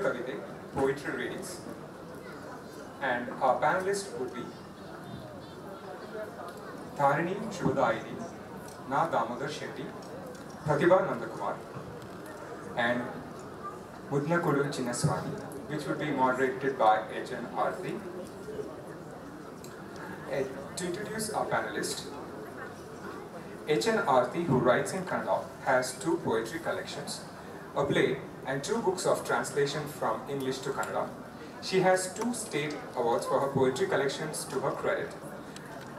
Kavite, poetry readings, and our panelists would be Tarini Shubhadayini, Na Damodar Shetty, Pratibha Nandakumar, and Mudnakudu Chinnaswamy, which would be moderated by H.N. Aarti. To introduce our panelist, H.N. Aarti, who writes in Kannada, has 2 poetry collections, a play, and 2 books of translation from English to Kannada. She has 2 state awards for her poetry collections to her credit,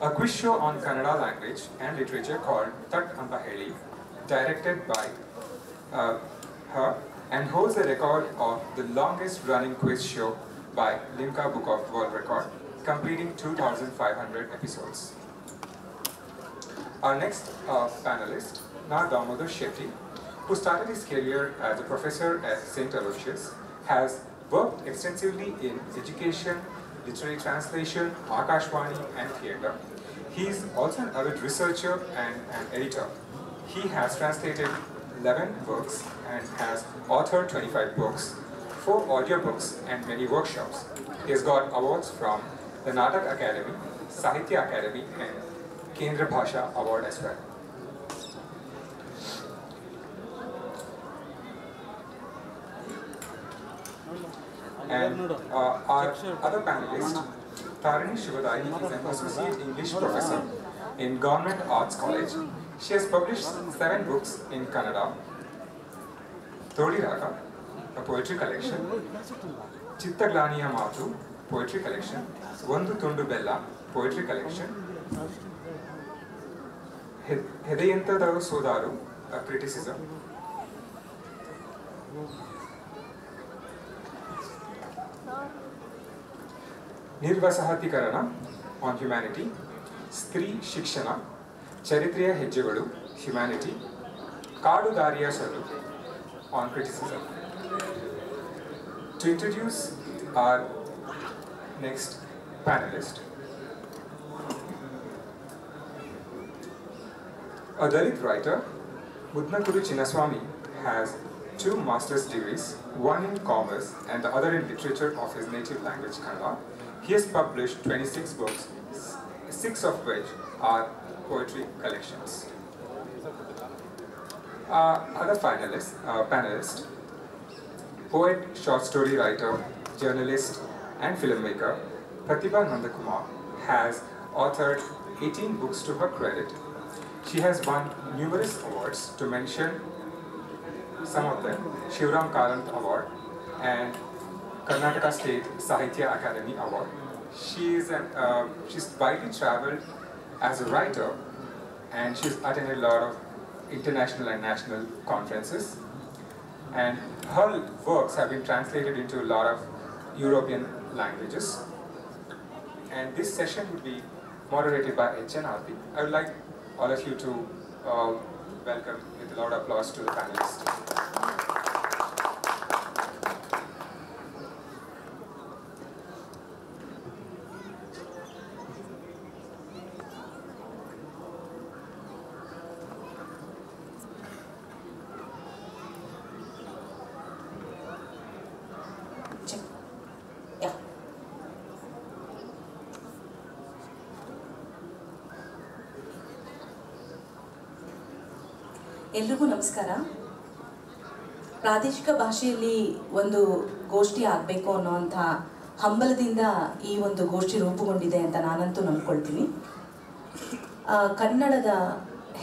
a quiz show on Kannada language and literature called Tat Anta Heli, directed by her, and holds the record of the longest running quiz show by Limca Book of World Record, completing 2,500 episodes. Our next panelist, Na Damodar Shetty, who started his career as a professor at St. Aloysius, has worked extensively in education, literary translation, Akashvani, and theatre. He is also an avid researcher and an editor. He has translated 11 books and has authored 25 books, 4 audiobooks, and many workshops. He has got awards from the Natak Academy, Sahitya Academy, and Kendra Bhasha Award as well. And our other panelist, Tarini Shubhadayini, is an associate English professor in Government Arts College. She has published 7 books in Kannada: Todi Raga, a poetry collection; Chittaglaniya Matu, poetry collection; Ondu Tundu Bella, poetry collection; Hedayantadaru Sodaru, a criticism; Nirvasahatikarana, on humanity; Stri Shikshana, Charitriya Hejjegalu, humanity; Kaadu Dariya Sallu, on criticism. To introduce our next panelist, a Dalit writer, Mudnakudu Chinnaswamy has 2 master's degrees, one in commerce and the other in literature of his native language, Kannada. He has published 26 books, 6 of which are poetry collections. Other panelist, poet, short story writer, journalist, and filmmaker, Pratibha Nandakumar has authored 18 books to her credit. She has won numerous awards, to mention some of them: Shivram Karant Award and Karnataka State Sahitya Academy Award. She's widely traveled as a writer, and she's attended a lot of international and national conferences. And her works have been translated into a lot of European languages. And this session would be moderated by H.N. Aarti. I would like all of you to welcome with a loud applause to the panelists. ಎಲ್ರಿಗೂ ನಮಸ್ಕಾರ. ಪ್ರಾದೇಶಿಕ ಭಾಷೆಯಲ್ಲಿ ಒಂದು ಗೋಷ್ಠಿ ಆಗಬೇಕು ಅನ್ನೋಂಥ ಹಂಬಲದಿಂದ ಈ ಒಂದು ಗೋಷ್ಠಿ ರೂಪುಗೊಂಡಿದೆ ಅಂತ ನಾನಂತೂ ನಂಬ್ಕೊಳ್ತೀನಿ. ಕನ್ನಡದ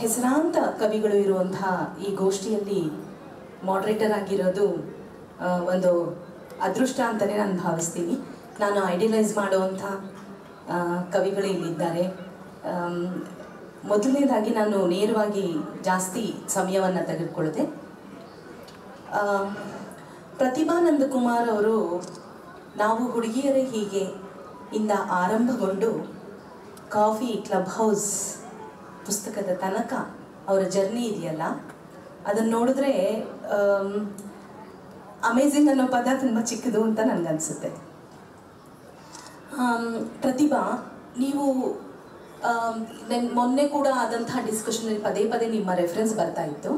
ಹೆಸರಾಂತ ಕವಿಗಳು ಇರುವಂಥ ಈ ಗೋಷ್ಠಿಯಲ್ಲಿ ಮಾಡ್ರೇಟರ್ ಆಗಿರೋದು ಒಂದು ಅದೃಷ್ಟ ಅಂತಲೇ ನಾನು ಭಾವಿಸ್ತೀನಿ. ನಾನು ಐಡಿಯಲೈಸ್ ಮಾಡುವಂಥ ಕವಿಗಳು ಇಲ್ಲಿದ್ದಾರೆ. ಮೊದಲನೇದಾಗಿ ನಾನು ನೇರವಾಗಿ ಜಾಸ್ತಿ ಸಮಯವನ್ನು ತೆಗೆದುಕೊಳ್ಳದೆ, ಪ್ರತಿಭಾ ನಂದಕುಮಾರ್ ಅವರು ನಾವು ಹುಡುಗಿಯರೇ ಹೀಗೆ ಇಂದ ಆರಂಭಗೊಂಡು ಕಾಫಿ ಕ್ಲಬ್ ಹೌಸ್ ಪುಸ್ತಕದ ತನಕ ಅವರ ಜರ್ನಿ ಇದೆಯಲ್ಲ, ಅದನ್ನು ನೋಡಿದ್ರೆ ಅಮೇಝಿಂಗ್ ಅನ್ನೋ ಪದ ತುಂಬ ಚಿಕ್ಕದು ಅಂತ ನನಗನ್ಸುತ್ತೆ. ಪ್ರತಿಭಾ, ನೀವು ಮೊನ್ನೆ ಕೂಡ ಆದಂತಹ ಡಿಸ್ಕಷನಲ್ಲಿ ಪದೇ ಪದೇ ನಿಮ್ಮ ರೆಫರೆನ್ಸ್ ಬರ್ತಾ ಇತ್ತು.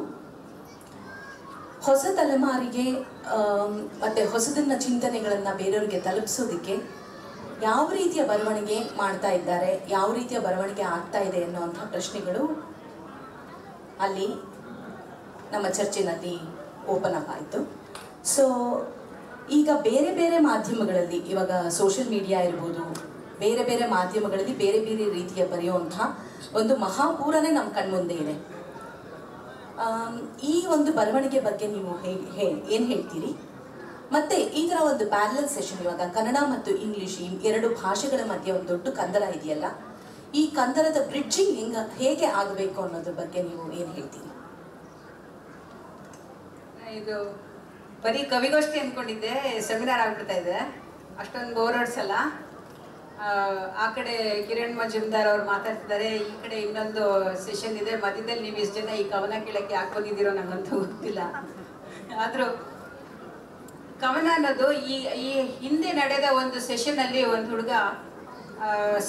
ಹೊಸ ತಲೆಮಾರಿಗೆ ಮತ್ತು ಹೊಸದನ್ನ ಚಿಂತನೆಗಳನ್ನು ಬೇರೆಯವರಿಗೆ ತಲುಪಿಸೋದಕ್ಕೆ ಯಾವ ರೀತಿಯ ಬರವಣಿಗೆ ಮಾಡ್ತಾ ಇದ್ದಾರೆ, ಯಾವ ರೀತಿಯ ಬರವಣಿಗೆ ಆಗ್ತಾ ಇದೆ ಅನ್ನುವಂಥ ಪ್ರಶ್ನೆಗಳು ಅಲ್ಲಿ ನಮ್ಮ ಚರ್ಚೆನಲ್ಲಿ ಓಪನ್ ಅಪ್ ಆಯಿತು. ಸೊ ಈಗ ಬೇರೆ ಬೇರೆ ಮಾಧ್ಯಮಗಳಲ್ಲಿ, ಇವಾಗ ಸೋಷಿಯಲ್ ಮೀಡಿಯಾ ಇರ್ಬೋದು, ಬೇರೆ ಬೇರೆ ಮಾಧ್ಯಮಗಳಲ್ಲಿ ಬೇರೆ ಬೇರೆ ರೀತಿಯ ಬರೆಯುವಂಥ ಒಂದು ಮಹಾಪೂರನೇ ನಮ್ಮ ಕಣ್ಮುಂದೆ ಇದೆ. ಈ ಒಂದು ಬರವಣಿಗೆ ಬಗ್ಗೆ ನೀವು ಏನು ಹೇಳ್ತೀರಿ? ಮತ್ತು ಈ ಥರ ಒಂದು ಪ್ಯಾರಲಲ್ ಸೆಷನ್, ಇವಾಗ ಕನ್ನಡ ಮತ್ತು ಇಂಗ್ಲೀಷ್ ಈ ಎರಡು ಭಾಷೆಗಳ ಮಧ್ಯೆ ಒಂದು ದೊಡ್ಡ ಕಂದರ ಇದೆಯಲ್ಲ, ಈ ಕಂದರದ ಬ್ರಿಡ್ಜಿಂಗ್ ಹೇಗೆ ಆಗಬೇಕು ಅನ್ನೋದ್ರ ಬಗ್ಗೆ ನೀವು ಏನು ಹೇಳ್ತೀರಿ? ಇದು ಬರೀ ಕವಿಗೋಷ್ಠಿ ಅಂದ್ಕೊಂಡಿದ್ದೆ, ಸೆಮಿನಾರ್ ಆಗ್ಬಿಡ್ತಾ ಇದೆ. ಅಷ್ಟೊಂದು ಬೋರ್ ಹೊಡ್ಸಲ್ಲ. ಆ ಕಡೆ ಕಿರಣ್ ಮಜುಮ್ದಾರ್ ಅವ್ರು ಮಾತಾಡ್ತಿದ್ದಾರೆ, ಈ ಕಡೆ ಇನ್ನೊಂದು ಸೆಷನ್ ಇದೆ. ಮಧ್ಯದಲ್ಲಿ ನೀವು ಇಷ್ಟು ಜನ ಈ ಕವನ ಕೇಳಕ್ಕೆ ಯಾಕೆ ಬಂದಿದ್ದೀರೋ ನಂಗಂತೂ ಗೊತ್ತಿಲ್ಲ. ಆದರೂ ಕವನ ಅನ್ನೋದು ಈ ಹಿಂದೆ ನಡೆದ ಒಂದು ಸೆಷನಲ್ಲಿ ಒಂದು ಹುಡುಗ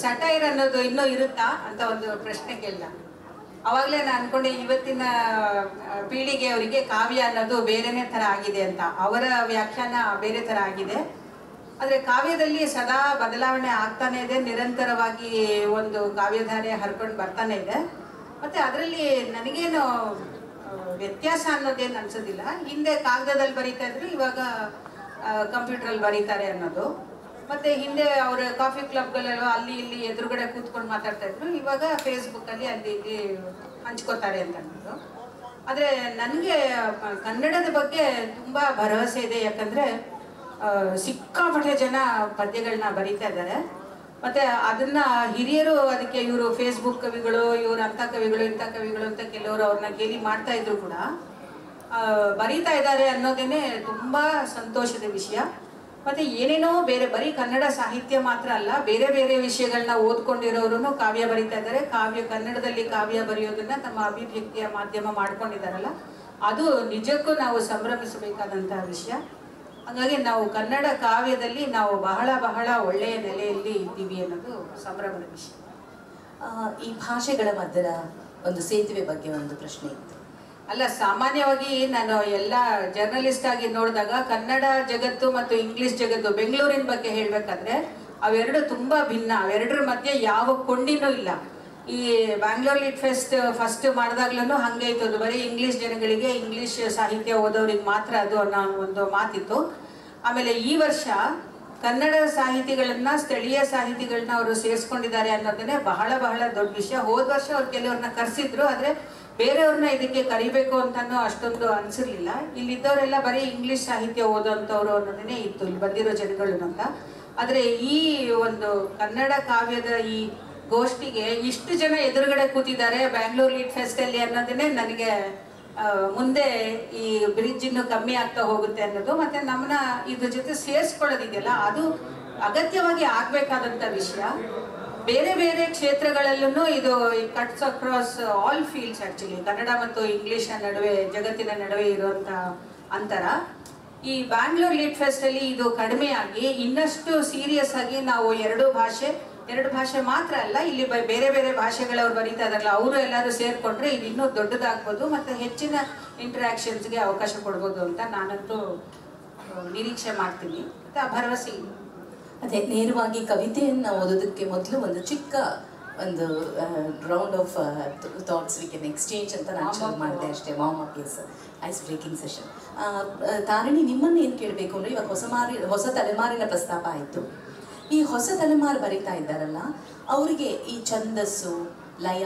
ಸಟೈರ್ ಅನ್ನೋದು ಇನ್ನೂ ಇರುತ್ತಾ ಅಂತ ಒಂದು ಪ್ರಶ್ನೆ ಕೇಳ್ದ. ಅವಾಗಲೇ ನಾನು ಅನ್ಕೊಂಡೆ ಇವತ್ತಿನ ಪೀಳಿಗೆಯವರಿಗೆ ಕಾವ್ಯ ಅನ್ನೋದು ಬೇರೆನೇ ಥರ ಆಗಿದೆ ಅಂತ. ಅವರ ವ್ಯಾಖ್ಯಾನ ಬೇರೆ ಥರ ಆಗಿದೆ. ಆದರೆ ಕಾವ್ಯದಲ್ಲಿ ಸದಾ ಬದಲಾವಣೆ ಆಗ್ತಾನೆ ಇದೆ, ನಿರಂತರವಾಗಿ ಒಂದು ಕಾವ್ಯಧಾರೆ ಹರ್ಕೊಂಡು ಬರ್ತಾನೆ ಇದೆ. ಮತ್ತು ಅದರಲ್ಲಿ ನನಗೇನು ವ್ಯತ್ಯಾಸ ಅನ್ನೋದೇನು ಅನ್ಸೋದಿಲ್ಲ. ಹಿಂದೆ ಕಾಗದದಲ್ಲಿ ಬರೀತಾ ಇದ್ರು, ಇವಾಗ ಕಂಪ್ಯೂಟ್ರಲ್ಲಿ ಬರೀತಾರೆ ಅನ್ನೋದು. ಮತ್ತು ಹಿಂದೆ ಅವರ ಕಾಫಿ ಕ್ಲಬ್ಗಳೆಲ್ಲ ಅಲ್ಲಿ ಇಲ್ಲಿ ಎದುರುಗಡೆ ಕೂತ್ಕೊಂಡು ಮಾತಾಡ್ತಾ ಇದ್ರು, ಇವಾಗ ಫೇಸ್ಬುಕ್ಕಲ್ಲಿ ಅಲ್ಲಿ ಇಲ್ಲಿ ಹಂಚ್ಕೋತಾರೆ ಅಂತ ಅನ್ನೋದು. ಆದರೆ ನನಗೆ ಕನ್ನಡದ ಬಗ್ಗೆ ತುಂಬ ಭರವಸೆ ಇದೆ. ಯಾಕಂದರೆ ಸಿಕ್ಕಾಪಟ್ಟೆ ಜನ ಪದ್ಯಗಳನ್ನ ಬರೀತಾ ಇದ್ದಾರೆ. ಮತ್ತು ಅದನ್ನು ಹಿರಿಯರು ಅದಕ್ಕೆ ಇವರು ಫೇಸ್ಬುಕ್ ಕವಿಗಳು, ಇವರು ಅಂಥ ಕವಿಗಳು ಇಂಥ ಕವಿಗಳು ಅಂತ ಕೆಲವರು ಅವ್ರನ್ನ ಗೇಲಿ ಮಾಡ್ತಾ ಇದ್ರು ಕೂಡ ಬರೀತಾ ಇದ್ದಾರೆ ಅನ್ನೋದೇ ತುಂಬ ಸಂತೋಷದ ವಿಷಯ. ಮತ್ತು ಏನೇನೋ ಬೇರೆ ಬರೀ ಕನ್ನಡ ಸಾಹಿತ್ಯ ಮಾತ್ರ ಅಲ್ಲ, ಬೇರೆ ಬೇರೆ ವಿಷಯಗಳನ್ನ ಓದ್ಕೊಂಡಿರೋರು ಕಾವ್ಯ ಬರೀತಾ ಇದ್ದಾರೆ. ಕನ್ನಡದಲ್ಲಿ ಕಾವ್ಯ ಬರೆಯೋದನ್ನ ತಮ್ಮ ಅಭಿವ್ಯಕ್ತಿಯ ಮಾಧ್ಯಮ ಮಾಡ್ಕೊಂಡಿದ್ದಾರಲ್ಲ, ಅದು ನಿಜಕ್ಕೂ ನಾವು ಸಂಭ್ರಮಿಸಬೇಕಾದಂತಹ ವಿಷಯ. ಹಾಗಾಗಿ ನಾವು ಕನ್ನಡ ಕಾವ್ಯದಲ್ಲಿ ನಾವು ಬಹಳ ಬಹಳ ಒಳ್ಳೆಯ ನೆಲೆಯಲ್ಲಿ ಇದ್ದೀವಿ ಅನ್ನೋದು ಸಂಭ್ರಮದ ವಿಷಯ. ಈ ಭಾಷೆಗಳ ಮಧ್ಯದ ಒಂದು ಸೇತುವೆ ಬಗ್ಗೆ ಒಂದು ಪ್ರಶ್ನೆ ಇತ್ತು. ಅಲ್ಲ, ಸಾಮಾನ್ಯವಾಗಿ ನಾನು ಎಲ್ಲ ಜರ್ನಲಿಸ್ಟ್ ಆಗಿ ನೋಡಿದಾಗ ಕನ್ನಡ ಜಗತ್ತು ಮತ್ತು ಇಂಗ್ಲಿಷ್ ಜಗತ್ತು, ಬೆಂಗಳೂರಿನ ಬಗ್ಗೆ ಹೇಳಬೇಕಾದ್ರೆ ಅವೆರಡು ತುಂಬ ಭಿನ್ನ. ಅವೆರಡರ ಮಧ್ಯೆ ಯಾವ ಕೊಂಡಿನೂ ಇಲ್ಲ. ಈ ಬ್ಯಾಂಗ್ಳೂರ್ ಲಿಟ್ ಫಸ್ಟ್ ಮಾಡಿದಾಗ್ಲೂ ಹಾಗೆ ಇತ್ತು. ಅದು ಬರೀ ಇಂಗ್ಲೀಷ್ ಜನಗಳಿಗೆ, ಇಂಗ್ಲೀಷ್ ಸಾಹಿತ್ಯ ಓದೋರಿಗೆ ಮಾತ್ರ ಅದು ಅನ್ನೋ ಒಂದು ಮಾತಿತ್ತು. ಆಮೇಲೆ ಈ ವರ್ಷ ಕನ್ನಡ ಸಾಹಿತಿಗಳನ್ನ, ಸ್ಥಳೀಯ ಸಾಹಿತಿಗಳನ್ನ ಅವರು ಸೇರಿಸ್ಕೊಂಡಿದ್ದಾರೆ ಅನ್ನೋದನ್ನೇ ಬಹಳ ಬಹಳ ದೊಡ್ಡ ವಿಷಯ. ಹೋದ ವರ್ಷ ಅವ್ರು ಕೆಲವ್ರನ್ನ ಕರೆಸಿದ್ರು, ಆದರೆ ಬೇರೆಯವ್ರನ್ನ ಇದಕ್ಕೆ ಕರಿಬೇಕು ಅಂತನೂ ಅಷ್ಟೊಂದು ಅನಿಸಿರ್ಲಿಲ್ಲ. ಇಲ್ಲಿದ್ದವರೆಲ್ಲ ಬರೀ ಇಂಗ್ಲೀಷ್ ಸಾಹಿತ್ಯ ಓದೋಂಥವ್ರು ಅನ್ನೋದನ್ನೇ ಇತ್ತು ಇಲ್ಲಿ ಬಂದಿರೋ ಜನಗಳು ಅಂತ. ಆದರೆ ಈ ಒಂದು ಕನ್ನಡ ಕಾವ್ಯದ ಈ ಗೋಷ್ಠಿಗೆ ಇಷ್ಟು ಜನ ಎದುರುಗಡೆ ಕೂತಿದ್ದಾರೆ ಬ್ಯಾಂಗ್ಳೂರ್ ಲಿಟ್ ಫೆಸ್ಟಲ್ಲಿ ಅನ್ನೋದನ್ನೇ ನನಗೆ ಮುಂದೆ ಈ ಬ್ರಿಡ್ಜ್ ಇನ್ನೂ ಕಮ್ಮಿ ಆಗ್ತಾ ಹೋಗುತ್ತೆ ಅನ್ನೋದು. ಮತ್ತು ನಮ್ಮನ್ನ ಇದ್ರ ಜೊತೆ ಸೇರಿಸ್ಕೊಳ್ಳೋದಿದೆಯಲ್ಲ, ಅದು ಅಗತ್ಯವಾಗಿ ಆಗಬೇಕಾದಂಥ ವಿಷಯ. ಬೇರೆ ಬೇರೆ ಕ್ಷೇತ್ರಗಳಲ್ಲೂ ಇದು cuts across all fields. Actually Kannada ಮತ್ತು ಇಂಗ್ಲೀಷ್ನ ನಡುವೆ, ಜಗತ್ತಿನ ನಡುವೆ ಇರುವಂಥ ಅಂತರ ಈ ಬ್ಯಾಂಗ್ಳೂರ್ ಲಿಟ್ ಫೆಸ್ಟಲ್ಲಿ ಇದು ಕಡಿಮೆಯಾಗಿ ಇನ್ನಷ್ಟು ಸೀರಿಯಸ್ ಆಗಿ ನಾವು ಎರಡು ಭಾಷೆ ಮಾತ್ರ ಅಲ್ಲ, ಇಲ್ಲಿ ಬೇರೆ ಬೇರೆ ಭಾಷೆಗಳವ್ರು ಬರೀತಾ ಇದಾರಲ್ಲ, ಅವರು ಎಲ್ಲರೂ ಸೇರಿಕೊಂಡ್ರೆ ಇದು ಇನ್ನೂ ದೊಡ್ಡದಾಗ್ಬೋದು ಮತ್ತು ಹೆಚ್ಚಿನ ಇಂಟ್ರ್ಯಾಕ್ಷನ್ಸ್ಗೆ ಅವಕಾಶ ಕೊಡ್ಬೋದು ಅಂತ ನಾನಂತೂ ನಿರೀಕ್ಷೆ ಮಾಡ್ತೀನಿ. ಮತ್ತು ಆ ಭರವಸೆ ಇದೆ. ಅದೇ, ನೇರವಾಗಿ ಕವಿತೆಯನ್ನು ಓದೋದಕ್ಕೆ ಮೊದಲು ಒಂದು ಚಿಕ್ಕ ಒಂದು round of thoughts we can exchange ಅಂತ ನಾನು ಶುರು ಮಾಡಿದೆ ಅಷ್ಟೇ. Warm up, yes, ice breaking session. Tarini, ನಿಮ್ಮನ್ನು ಏನು ಕೇಳಬೇಕು ಅಂದರೆ, ಇವಾಗ ಹೊಸ ತಲೆಮಾರಿನ ಪ್ರಸ್ತಾಪ ಆಯಿತು. ಈ ಹೊಸ ತಲೆಮಾರು ಬರೀತಾ ಇದ್ದಾರಲ್ಲ, ಅವರಿಗೆ ಈ ಛಂದಸ್ಸು, ಲಯ,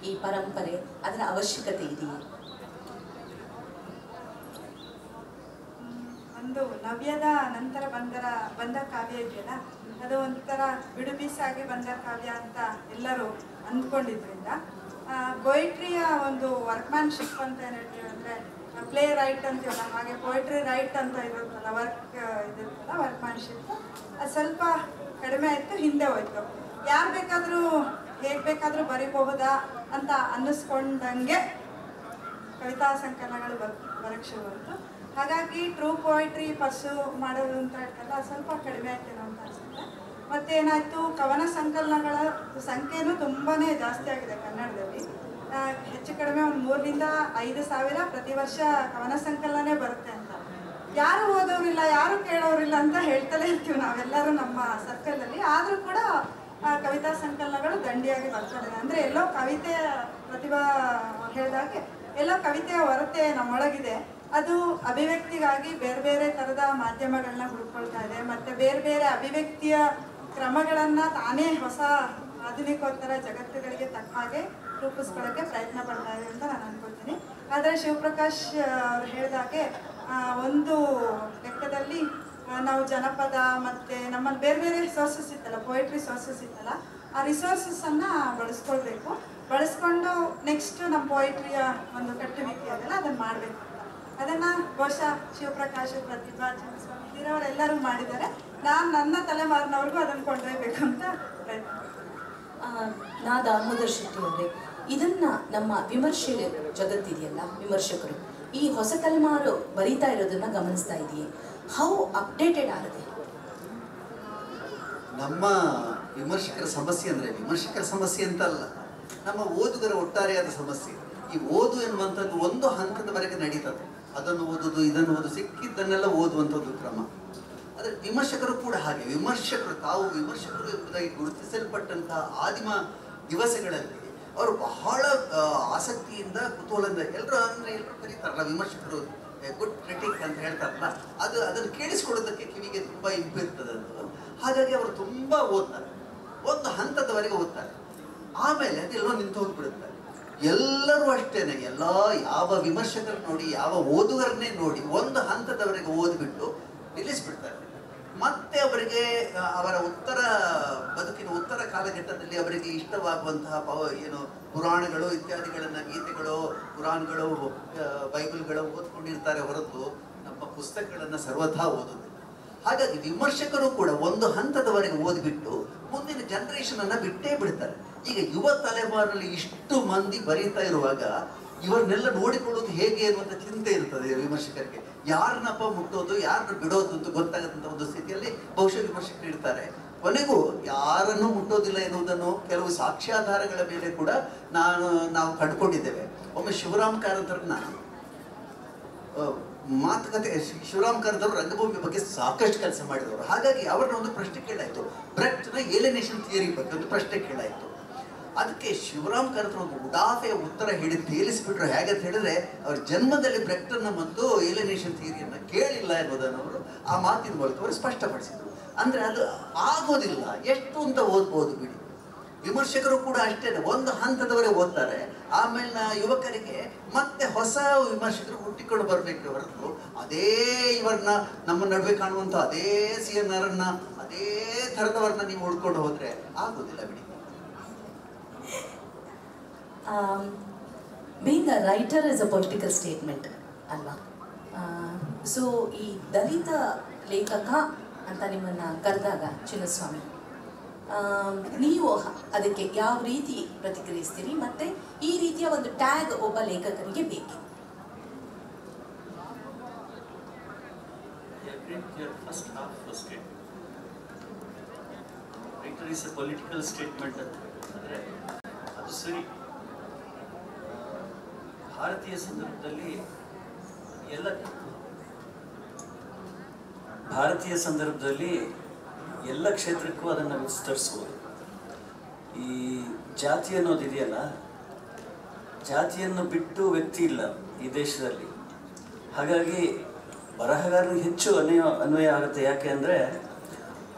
ಈ ಪರಂಪರೆ ಅದರ ಅವಶ್ಯಕತೆ ಇದೆಯಾ? ಒಂದು ನವ್ಯದ ನಂತರ ಬಂದ ಕಾವ್ಯ ಇದೆಯಲ್ಲ, ಅದು ಒಂಥರ ಬಿಡುಬಿಸಾಗಿ ಬಂದ ಕಾವ್ಯ ಅಂತ ಎಲ್ಲರೂ ಅಂದ್ಕೊಂಡಿದ್ರಿಂದ ಪೊಯಿಟ್ರಿಯ ಒಂದು ವರ್ಕ್ಮ್ಯಾನ್ಶಿಪ್ ಅಂತ ಏನು ಹೇಳ್ತೀವಿ ಅಂದರೆ, ಪ್ಲೇ ರೈಟ್ ಅಂತೀವಲ್ಲ, ಹಾಗೆ ಪೊಯಿಟ್ರಿ ರೈಟ್ ಅಂತ ಇರುತ್ತಲ್ಲ, ಇದಿರುತ್ತಲ್ಲ ವರ್ಕ್ಮ್ಯಾನ್ಶಿಪ್, ಅದು ಸ್ವಲ್ಪ ಕಡಿಮೆ ಆಯಿತು, ಹಿಂದೆ ಹೋಯ್ತು. ಯಾರು ಬೇಕಾದರೂ ಹೇಗೆ ಬೇಕಾದರೂ ಬರೀಬಹುದಾ ಅಂತ ಅನ್ನಿಸ್ಕೊಂಡಂಗೆ ಕವಿತಾ ಸಂಕಲನಗಳು ಬರೋಕ್ಕೆ ಶುರುವಾಯಿತು. ಹಾಗಾಗಿ ಟ್ರೂ ಪೊಯಿಟ್ರಿ ಪರ್ಸು ಮಾಡೋದು ಅಂತ ಹೇಳ್ತಾರಲ್ಲ, ಅದು ಸ್ವಲ್ಪ ಕಡಿಮೆ ಆಯ್ತೇನೋ ಅಂತ ಅನಿಸುತ್ತೆ. ಮತ್ತೇನಾಯಿತು, ಕವನ ಸಂಕಲನಗಳ ಸಂಖ್ಯೆನೂ ತುಂಬಾ ಜಾಸ್ತಿ ಆಗಿದೆ ಕನ್ನಡದಲ್ಲಿ. ಹೆಚ್ಚು ಕಡಿಮೆ ಒಂದು 3,000 to 5,000 ಪ್ರತಿ ವರ್ಷ ಕವನ ಸಂಕಲನೇ ಬರುತ್ತೆ ಅಂತ. ಯಾರು ಓದೋರಿಲ್ಲ, ಯಾರು ಕೇಳೋರಿಲ್ಲ ಅಂತ ಹೇಳ್ತಲೇ ಇರ್ತೀವಿ ನಾವೆಲ್ಲರೂ ನಮ್ಮ ಸರ್ಕಲಲ್ಲಿ. ಆದರೂ ಕೂಡ ಕವಿತಾ ಸಂಕಲನಗಳು ದಂಡಿಯಾಗಿ ಬರ್ತಾರೆ. ಅಂದರೆ ಎಲ್ಲೋ ಕವಿತೆಯ ಪ್ರತಿಭಾ ಹೇಳಿದಾಗೆ ಎಲ್ಲೋ ಕವಿತೆಯ ಹೊರತೆ ನಮ್ಮೊಳಗಿದೆ. ಅದು ಅಭಿವ್ಯಕ್ತಿಗಾಗಿ ಬೇರೆ ಬೇರೆ ಥರದ ಮಾಧ್ಯಮಗಳನ್ನ ಹುಡುಕೊಳ್ತಾ ಇದೆ. ಮತ್ತು ಬೇರೆ ಬೇರೆ ಅಭಿವ್ಯಕ್ತಿಯ ಕ್ರಮಗಳನ್ನು ತಾನೇ ಹೊಸ ಆಧುನಿಕೋತ್ತರ ಜಗತ್ತುಗಳಿಗೆ ತಕ್ಕ ಹಾಗೆ ರೂಪಿಸ್ಕೊಳ್ಳೋಕ್ಕೆ ಪ್ರಯತ್ನ ಪಡ್ತಾ ಇದೆ ಅಂತ ನಾನು ಅಂದ್ಕೊಳ್ತೀನಿ. ಆದರೆ ಶಿವಪ್ರಕಾಶ್ ಅವ್ರು ಹೇಳಿದಾಗೆ ಒಂದು ಲೆಕ್ಕದಲ್ಲಿ ನಾವು ಜನಪದ ಮತ್ತು ನಮ್ಮಲ್ಲಿ ಬೇರೆ ಬೇರೆ ಸೋರ್ಸಸ್ ಇತ್ತಲ್ಲ, ಪೊಯೆಟ್ರಿ ಸೋರ್ಸಸ್ ಇತ್ತಲ್ಲ, ಆ ರಿಸೋರ್ಸಸ್ಸನ್ನು ಬಳಸ್ಕೊಳ್ಬೇಕು. ಬಳಸ್ಕೊಂಡು ನೆಕ್ಸ್ಟ್ ನಮ್ಮ ಪೊಯೆಟ್ರಿಯ ಒಂದು ಕಟ್ಟುವಿಕೆ ಅದೆಲ್ಲ ಅದನ್ನು ಮಾಡಬೇಕು ಅಂತ. ಅದನ್ನು ಬಹುಶಃ ಶಿವಪ್ರಕಾಶ್, ಪ್ರತಿಭಾ, ಚಂದ್ರಸ್ವಾಮಿ ಇರೋರೆಲ್ಲರೂ ಮಾಡಿದ್ದಾರೆ. ನಾನು ನನ್ನ ತಲೆಮಾರಿನವ್ರಿಗೂ ಅದನ್ನು ಕೊಂಡೊಯ್ಬೇಕು ಅಂತ ಪ್ರಯತ್ನ. ನಾ ದಾಮೋದರ್ ಶೆಟ್ಟಿ ಅವರೇ, ಇದನ್ನು ನಮ್ಮ ವಿಮರ್ಶೆ ಜಗತ್ತಿದೆಯಲ್ಲ, ವಿಮರ್ಶಕರು ಈ ಹೊಸ ತಲೆಮಾರು ಬರೀತಾ ಇರೋದನ್ನ ಗಮನಿಸ್ತಾ ಇದೆಯೇ? ಹೌ ಅಪ್ಡೇಟೆಡ್ ಆಗಿದೆ ನಮ್ಮ ವಿಮರ್ಶಕರ ಸಮಸ್ಯೆ? ಅಂದರೆ ವಿಮರ್ಶಕರ ಸಮಸ್ಯೆ ಅಂತಲ್ಲ, ನಮ್ಮ ಓದುಗರ ಒಟ್ಟಾರೆಯಾದ ಸಮಸ್ಯೆ. ಈ ಓದು ಎನ್ನುವಂಥದ್ದು ಒಂದು ಹಂತದವರೆಗೆ ನಡೀತದೆ. ಅದನ್ನು ಓದುವುದು, ಇದನ್ನು ಓದು, ಸಿಕ್ಕಿದ್ದನ್ನೆಲ್ಲ ಓದುವಂಥದ್ದು ಕ್ರಮ. ಆದರೆ ವಿಮರ್ಶಕರು ಕೂಡ ಹಾಗೆ. ವಿಮರ್ಶಕರು ತಾವು ವಿಮರ್ಶಕರು ಎಂಬುದಾಗಿ ಗುರುತಿಸಲ್ಪಟ್ಟಂತಹ ಆದಿಮ ದಿವಸಗಳಲ್ಲಿ ಅವರು ಬಹಳ ಆಸಕ್ತಿಯಿಂದ, ಕುತೂಹಲದಿಂದ, ಎಲ್ಲರೂ ಕರೀತಾರಲ್ಲ ವಿಮರ್ಶಕರು, ಗುಡ್ ಕ್ರಿಟಿಕ್ ಅಂತ ಹೇಳ್ತಾರಲ್ಲ, ಅದನ್ನು ಕೇಳಿಸ್ಕೊಳ್ಳೋದಕ್ಕೆ ಕಿವಿಗೆ ತುಂಬ ಇಂಪು ಇರ್ತದೆ ಅದು. ಹಾಗಾಗಿ ಅವರು ತುಂಬ ಓದ್ತಾರೆ, ಒಂದು ಹಂತದವರೆಗೆ ಓದ್ತಾರೆ. ಆಮೇಲೆ ಅದೆಲ್ಲೋ ನಿಂತು ಹೋಗ್ಬಿಡುತ್ತೆ. ಎಲ್ಲರೂ ಅಷ್ಟೇನೆ, ಯಾವ ವಿಮರ್ಶಕರು ನೋಡಿ, ಯಾವ ಓದುಗರನ್ನೇ ನೋಡಿ ಒಂದು ಹಂತದವರೆಗೆ ಓದಿಬಿಟ್ಟು ನಿಲ್ಲಿಸ್ಬಿಡ್ತಾರೆ. ಮತ್ತೆ ಅವರಿಗೆ ಅವರ ಬದುಕಿನ ಉತ್ತರ ಕಾಲಘಟ್ಟದಲ್ಲಿ ಅವರಿಗೆ ಇಷ್ಟವಾಗುವಂತಹ ಪುರಾಣಗಳು ಇತ್ಯಾದಿಗಳನ್ನ, ಗೀತೆಗಳು, ಪುರಾಣಗಳು, ಬೈಬಲ್ಗಳು ಓದ್ಕೊಂಡಿರ್ತಾರೆ ಹೊರತು ನಮ್ಮ ಪುಸ್ತಕಗಳನ್ನು ಸರ್ವಥಾ ಓದುವುದಿಲ್ಲ. ಹಾಗಾಗಿ ವಿಮರ್ಶಕರು ಕೂಡ ಒಂದು ಹಂತದವರೆಗೆ ಓದಿಬಿಟ್ಟು ಮುಂದಿನ ಜನರೇಷನ್ ಅನ್ನ ಬಿಟ್ಟೇ ಬಿಡ್ತಾರೆ. ಈಗ ಯುವ ತಲೆಮಾರಲ್ಲಿ ಇಷ್ಟು ಮಂದಿ ಬರೀತಾ ಇರುವಾಗ ಇವರನ್ನೆಲ್ಲ ನೋಡಿಕೊಳ್ಳೋದು ಹೇಗೆ ಅನ್ನುವಂಥ ಚಿಂತೆ ಇರ್ತದೆ ವಿಮರ್ಶಕರಿಗೆ. ಯಾರನ್ನಪ್ಪ ಮುಟ್ಟೋದು, ಯಾರನ್ನ ಬಿಡೋದು ಅಂತ ಗೊತ್ತಾಗದಂಥ ಒಂದು ಸ್ಥಿತಿಯಲ್ಲಿ ಬಹುಶಃ ವಿಮರ್ಶಕರು ಇರ್ತಾರೆ. ಕೊನೆಗೂ ಯಾರನ್ನು ಮುಟ್ಟೋದಿಲ್ಲ ಎನ್ನುವುದನ್ನು ಕೆಲವು ಸಾಕ್ಷ್ಯಾಧಾರಗಳ ಮೇಲೆ ಕೂಡ ನಾವು ಕಂಡುಕೊಂಡಿದ್ದೇವೆ. ಒಮ್ಮೆ ಶಿವರಾಮ್ ಕಾರಂತರನ್ನ ಮಾತುಕತೆ, ಶಿವರಾಮ್ ಕಾರಂತರು ರಂಗಭೂಮಿ ಬಗ್ಗೆ ಸಾಕಷ್ಟು ಕೆಲಸ ಮಾಡಿದವರು. ಹಾಗಾಗಿ ಅವರನ್ನ ಒಂದು ಪ್ರಶ್ನೆ ಕೇಳಾಯಿತು, ಬ್ರೆಕ್ಟ್ನ ಏಲಿನೇಷನ್ ಥಿಯರಿ ಬಗ್ಗೆ ಒಂದು ಪ್ರಶ್ನೆ ಕೇಳಾಯಿತು. ಅದಕ್ಕೆ ಶಿವರಾಮ್ ಕಾರಂತರು ಒಂದು ಉಡಾಫೆಯ ಉತ್ತರ ಹೇಳಿ ತೇಲಿಸ್ಬಿಟ್ರು. ಹೇಗಂತ ಹೇಳಿದ್ರೆ, ಅವ್ರ ಜನ್ಮದಲ್ಲಿ ಬ್ರೆಕ್ಟನ್ನ ಮತ್ತು ಏಲಿನೇಷನ್ ಥಿಯರಿಯನ್ನು ಕೇಳಿಲ್ಲ ಎನ್ನುವುದನ್ನು ಅವರು ಆ ಮಾತಿನ ಮೂಲಕ ಅವರು ಸ್ಪಷ್ಟಪಡಿಸಿದರು. ಅಂದರೆ ಅದು ಆಗೋದಿಲ್ಲ, ಎಷ್ಟು ಅಂತ ಓದ್ಬೋದು ಬಿಡಿ. ವಿಮರ್ಶಕರು ಕೂಡ ಅಷ್ಟೇ, ಒಂದು ಹಂತದವರೆಗೆ ಓದ್ತಾರೆ. ಆಮೇಲೆ ಯುವಕರಿಗೆ ಮತ್ತೆ ಹೊಸ ವಿಮರ್ಶಕರು ಹುಟ್ಟಿಕೊಂಡು ಬರಬೇಕು ಹೊರತು ಅದೇ ಇವರನ್ನ ನಮ್ಮ ನಡುವೆ ಕಾಣುವಂಥ ಅದೇ CNR ಅನ್ನ, ಅದೇ ಥರದವರನ್ನ ನೀವು ಹುಡ್ಕೊಂಡು ಹೋದ್ರೆ ಆಗೋದಿಲ್ಲ ಬಿಡಿ. Being a writer is a political statement ಅಲ್ವಾ? ಸೊ ಈ ದಲಿತ ಲೇಖಕ ಅಂತ ನಿಮ್ಮನ್ನು ಕರೆದಾಗ ಚಿನ್ನಸ್ವಾಮಿ, ನೀವು ಅದಕ್ಕೆ ಯಾವ ರೀತಿ ಪ್ರತಿಕ್ರಿಯಿಸ್ತೀರಿ? ಮತ್ತೆ ಈ ರೀತಿಯ ಒಂದು ಟ್ಯಾಗ್ ಒಬ್ಬ ಲೇಖಕನಿಗೆ ಬೇಕು? Writer is a political statement ಅಂದರೆ ಅದು ಸರಿ. ಭಾರತೀಯ ಸಂದರ್ಭದಲ್ಲಿ ಎಲ್ಲ ಕ್ಷೇತ್ರಕ್ಕೂ ಅದನ್ನು ವಿಸ್ತರಿಸ್ಬೋದು. ಈ ಜಾತಿ ಅನ್ನೋದಿದೆಯಲ್ಲ, ಜಾತಿಯನ್ನು ಬಿಟ್ಟು ವ್ಯಕ್ತಿ ಇಲ್ಲ ಈ ದೇಶದಲ್ಲಿ. ಹಾಗಾಗಿ ಬರಹಗಾರನಿಗೆ ಹೆಚ್ಚು ಅನ್ವಯ ಆಗುತ್ತೆ. ಯಾಕೆ ಅಂದರೆ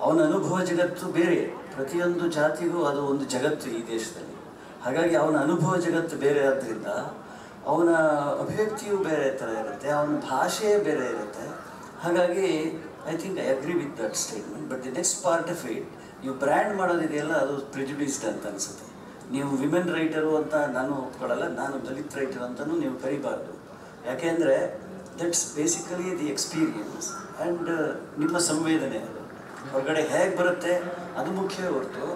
ಅವನ ಅನುಭವ ಜಗತ್ತು ಬೇರೆ. ಪ್ರತಿಯೊಂದು ಜಾತಿಗೂ ಅದು ಒಂದು ಜಗತ್ತು ಈ ದೇಶದಲ್ಲಿ. ಹಾಗಾಗಿ ಅವನ ಅನುಭವ ಜಗತ್ತು ಬೇರೆ ಆದ್ದರಿಂದ ಅವನ ಅಭಿವ್ಯಕ್ತಿಯು ಬೇರೆ ಥರ ಇರುತ್ತೆ, ಅವನ ಭಾಷೆಯೇ ಬೇರೆ ಇರುತ್ತೆ. ಹಾಗಾಗಿ I think I agree with that statement. But the next part of it, ನೀವು ಬ್ರ್ಯಾಂಡ್ ಮಾಡೋದಿದೆಯಲ್ಲ, ಅದು ಪ್ರಿಜುಡಿಸ್ಡ್ ಅಂತ ಅನಿಸುತ್ತೆ. ನೀವು ವಿಮೆನ್ ರೈಟರು ಅಂತ ನಾನು ಒಪ್ಕೊಳ್ಳಲ್ಲ, ನಾನು ದಲಿತ್ ರೈಟರ್ ಅಂತಲೂ ನೀವು ಕರಿಬಾರ್ದು. ಯಾಕೆಂದರೆ that's basically the experience and ನಿಮ್ಮ ಸಂವೇದನೆ. ಅದು ಹೊರಗಡೆ ಹೇಗೆ ಬರುತ್ತೆ ಅದು ಮುಖ್ಯವೇ ಹೊರತು